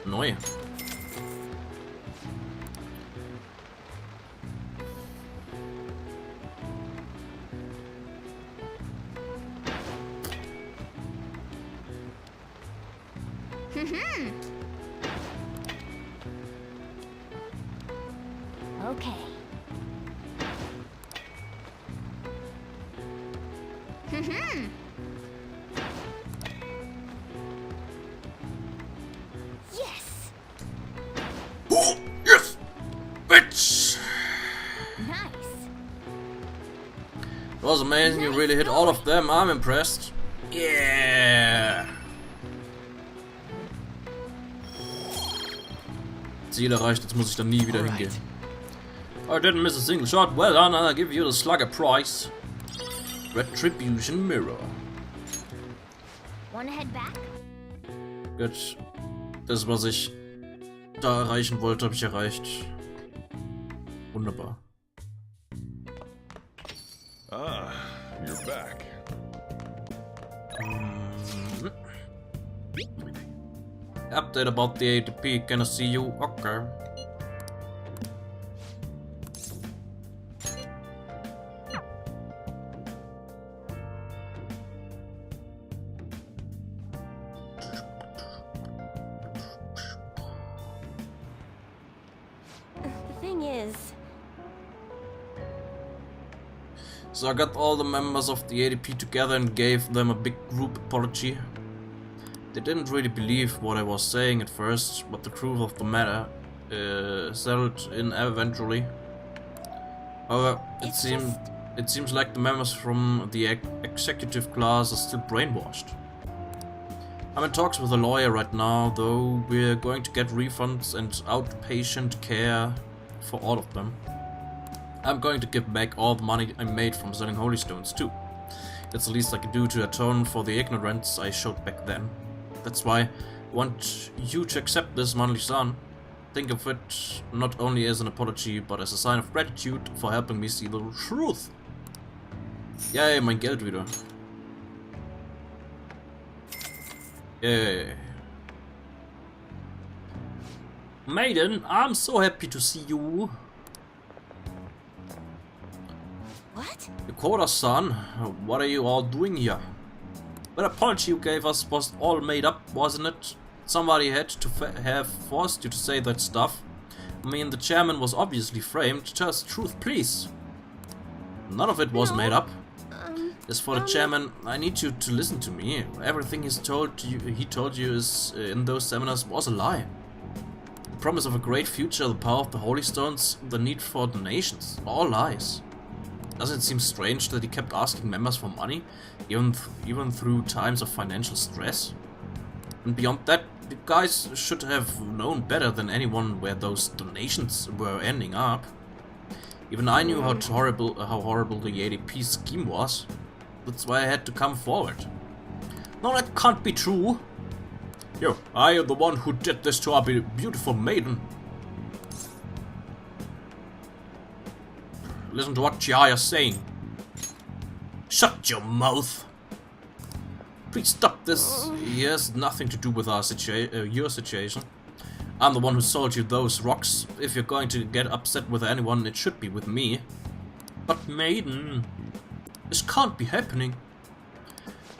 [SPEAKER 1] Neu.
[SPEAKER 2] Okay. Yes.
[SPEAKER 1] Yes! Bitch!
[SPEAKER 2] Nice.
[SPEAKER 1] It was amazing, you really hit all of them. I'm impressed. Yeah! Ziel erreicht, jetzt muss ich dann nie wieder hingehen. I didn't miss a single shot. Well done, I'll give you the Slugger prize. Retribution Mirror.
[SPEAKER 2] Wanna head back?
[SPEAKER 1] Gut. Das, was ich da erreichen wollte, habe ich erreicht. Wunderbar.
[SPEAKER 4] Ah, you're back.
[SPEAKER 1] Update about the ATP. Can I see you? Okay.
[SPEAKER 2] The thing is,
[SPEAKER 1] So I got all the members of the ATP together and gave them a big group apology. They didn't really believe what I was saying at first, but the truth of the matter settled in eventually. However, it seems like the members from the executive class are still brainwashed. I'm in talks with a lawyer right now, though we're going to get refunds and outpatient care for all of them. I'm going to give back all the money I made from selling holy stones too. It's the least I can do to atone for the ignorance I showed back then. That's why I want you to accept this monthly sum. Think of it not only as an apology, but as a sign of gratitude for helping me see the truth. Yay, mein Geld wieder. Yay. Maiden, I'm so happy to see you.
[SPEAKER 2] what?
[SPEAKER 1] Dakota-san, what are you all doing here? That apology you gave us was all made up, wasn't it? Somebody had to have forced you to say that stuff. I mean, the chairman was obviously framed. Tell us the truth, please. None of it was made up. As for the chairman, I need you to listen to me. Everything he told you is in those seminars was a lie. The promise of a great future, the power of the holy stones, the need for donations, all lies. Doesn't it seem strange that he kept asking members for money, even through times of financial stress? And beyond that, the guys should have known better than anyone where those donations were ending up. Even I knew how horrible the ADP scheme was. That's why I had to come forward. No, that can't be true. Yo, I am the one who did this to our beautiful maiden. Listen to what Hier is saying. Shut your mouth. Please stop this. He has nothing to do with our your situation. I'm the one who sold you those rocks. If you're going to get upset with anyone, it should be with me. But maiden, this can't be happening.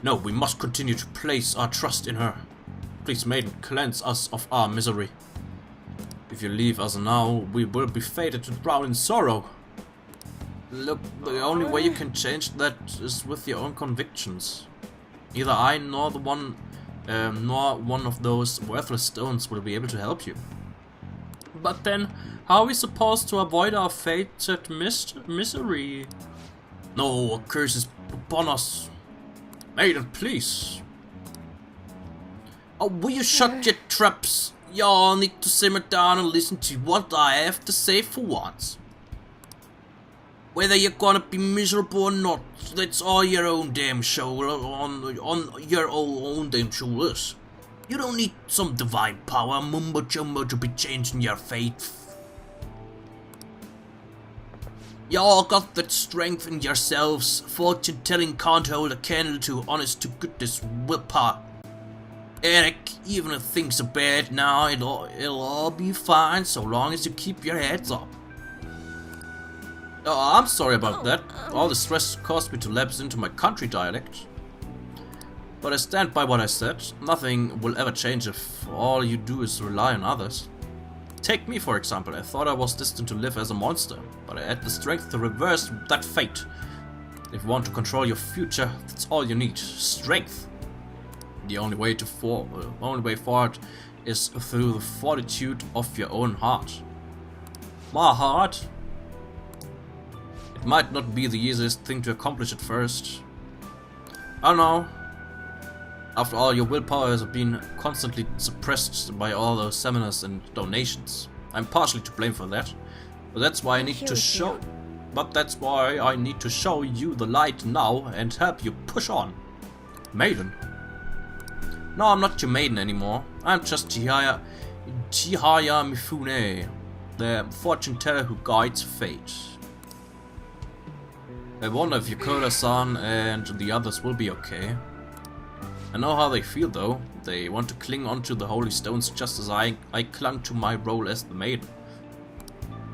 [SPEAKER 1] No, we must continue to place our trust in her. Please, maiden, cleanse us of our misery. If you leave us now, we will be fated to drown in sorrow. Look, the only way you can change that is with your own convictions. Neither I nor one of those worthless stones will be able to help you. But then, how are we supposed to avoid our fated misery? No, a curse is upon us. Maiden, please. Oh, will you shut your traps? Y'all need to simmer down and listen to what I have to say for once. Whether you're gonna be miserable or not, that's all your own damn show on your own damn shoulders. You don't need some divine power mumbo jumbo to be changing your fate. Y'all got that strength in yourselves. Fortune telling can't hold a candle to honest to goodness willpower. Eric, even if things are bad now, it'll all be fine so long as you keep your heads up. Oh, I'm sorry about that. All the stress caused me to lapse into my country dialect. But I stand by what I said. Nothing will ever change if all you do is rely on others. Take me, for example. I thought I was destined to live as a monster, but I had the strength to reverse that fate. If you want to control your future, that's all you need. Strength. The only way forward is through the fortitude of your own heart. My heart? It might not be the easiest thing to accomplish at first. I don't know. After all, your willpower has been constantly suppressed by all those seminars and donations. I'm partially to blame for that. But that's why I need to show. But that's why I need to show you the light now and help you push on. Maiden. No, I'm not your maiden anymore. I'm just Chihaya Mifune, the fortune teller who guides fate. I wonder if Yokota-san and the others will be okay. I know how they feel though. They want to cling onto the holy stones just as I clung to my role as the maiden.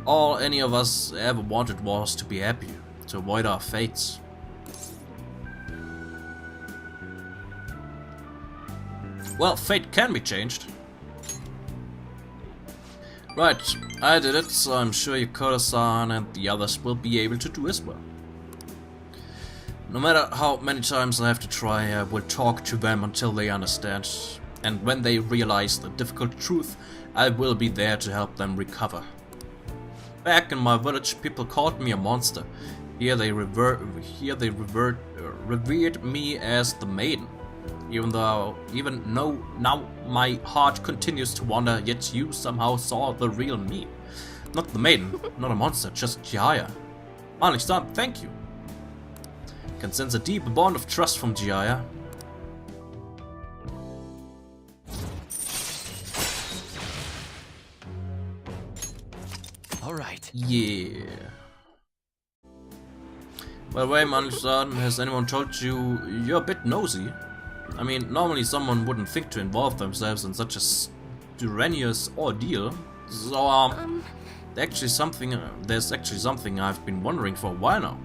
[SPEAKER 1] All any of us ever wanted was to be happy, to avoid our fates. Well, fate can be changed. Right, I did it, so I'm sure Yokota-san and the others will be able to do as well. No matter how many times I have to try, I will talk to them until they understand. And when they realize the difficult truth, I will be there to help them recover. Back in my village, people called me a monster. Here they revered me as the maiden. Even though now my heart continues to wander, yet you somehow saw the real me. Not the maiden, not a monster, just Chihaya. Malik-san, thank you. Can sense a deep bond of trust from Chihaya.
[SPEAKER 3] All right.
[SPEAKER 1] Yeah. By the way, Malik-san, has anyone told you you're a bit nosy? I mean, normally someone wouldn't think to involve themselves in such a strenuous ordeal. So, there's actually something I've been wondering for a while now.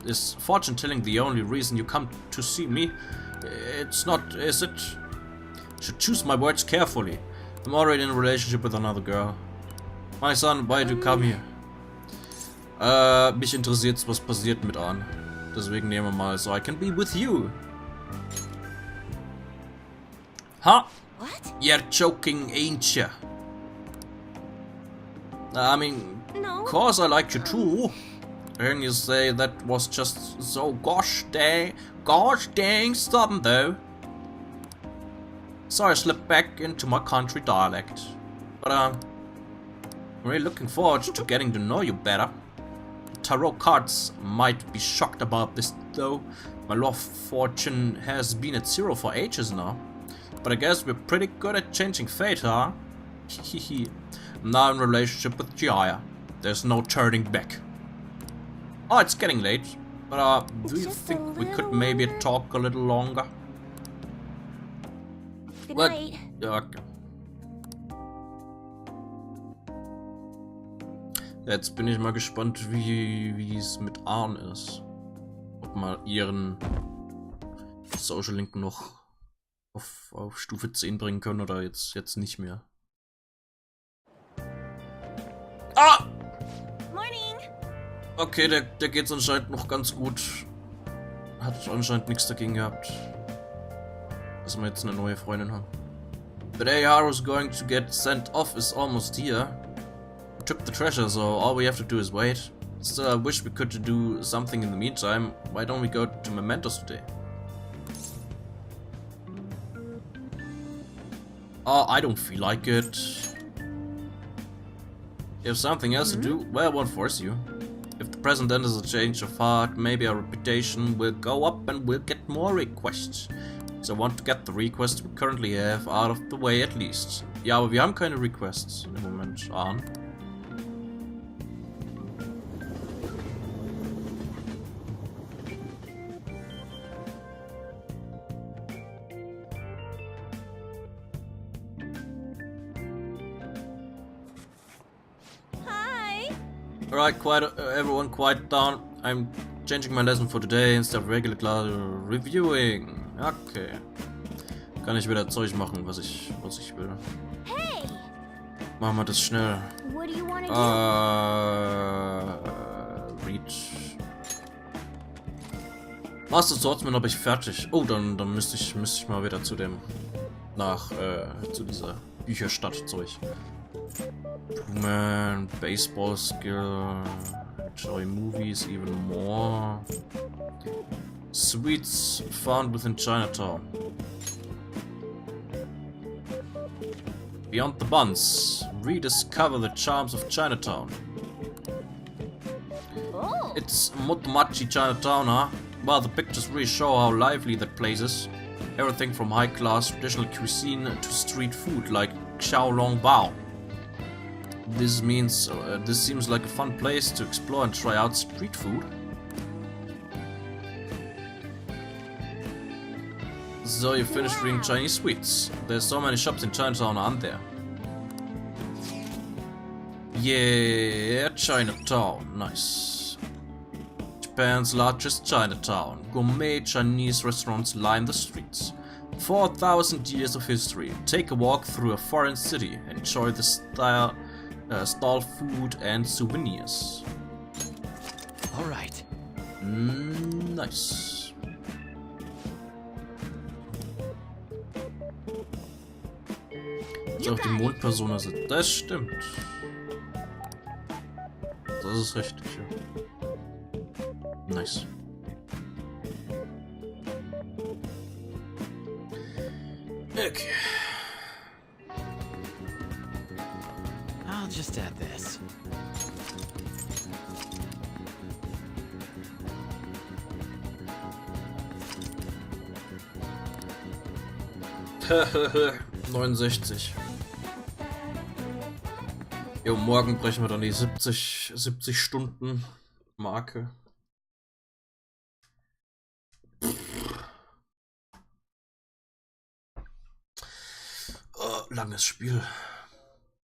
[SPEAKER 1] Is fortune telling the only reason you come to see me? It's not, is it? Should choose my words carefully. I'm already in a relationship with another girl. My son, why do you come here? Mich interessiert's, was passiert mit an. Deswegen nehmen wir mal, so I can be with you. Huh?
[SPEAKER 2] What?
[SPEAKER 1] You're joking, ain't ya? I mean,
[SPEAKER 2] No.
[SPEAKER 1] course I like you too. Hearing you say that was just so gosh dang stubborn though. So I slipped back into my country dialect. But I'm really looking forward to getting to know you better. Tarot cards might be shocked about this though. My love fortune has been at 0 for ages now. But I guess we're pretty good at changing fate, huh? Hehe. I'm now in a relationship with Chihaya. There's no turning back. Oh, it's getting late. But do you think we could maybe talk a little longer?
[SPEAKER 2] Good
[SPEAKER 1] What?
[SPEAKER 2] night.
[SPEAKER 1] Okay. Jetzt bin ich mal gespannt, wie es mit Arn ist. Ob wir ihren Social Link noch auf Stufe 10 bringen können oder jetzt nicht mehr. Ah!
[SPEAKER 2] Morning.
[SPEAKER 1] Okay, der geht's anscheinend noch ganz gut. Hat anscheinend nichts dagegen gehabt, dass wir jetzt eine neue Freundin haben. The day Haru's going to get sent off is almost here. We took the treasure, so all we have to do is wait. Still, I wish we could do something in the meantime. Why don't we go to Mementos today? I don't feel like it. If something else to do, well, I won't force you. If the president has a change of heart, maybe our reputation will go up and we'll get more requests. So I want to get the requests we currently have out of the way at least. Ja, aber wir haben keine Requests im Moment, Arn. Alright, everyone quiet down. I'm changing my lesson for today instead of regular class reviewing. Okay. Kann ich wieder Zeug machen, was ich will.
[SPEAKER 2] Hey!
[SPEAKER 1] Machen wir das schnell.
[SPEAKER 2] What do you want to
[SPEAKER 1] Read. Master Swordsman habe ich fertig. Oh, dann müsste ich mal wieder zu dem zu dieser Bücherstadt-Zeug. Man, baseball skill, enjoy movies even more. Sweets found within Chinatown. Beyond the buns, rediscover the charms of Chinatown.
[SPEAKER 2] Oh.
[SPEAKER 1] It's Motomachi Chinatown, huh? Well, the pictures really show how lively that place is. Everything from high-class traditional cuisine to street food like Xiaolong Bao. This seems like a fun place to explore and try out street food. So you finished reading Chinese sweets. There's so many shops in Chinatown, aren't there? Yeah, Chinatown, nice. Japan's largest Chinatown. Gourmet Chinese restaurants line the streets. 4,000 years of history. Take a walk through a foreign city. Enjoy the stall food and souvenirs.
[SPEAKER 3] All right.
[SPEAKER 1] Nice. Dass auch die Mondpersona sind. Das stimmt. Das ist richtig, ja. Nice. Okay.
[SPEAKER 3] I'll just add this.
[SPEAKER 1] Hahaha, 69. Jo, morgen brechen wir dann die 70 Stunden Marke. Oh, langes Spiel.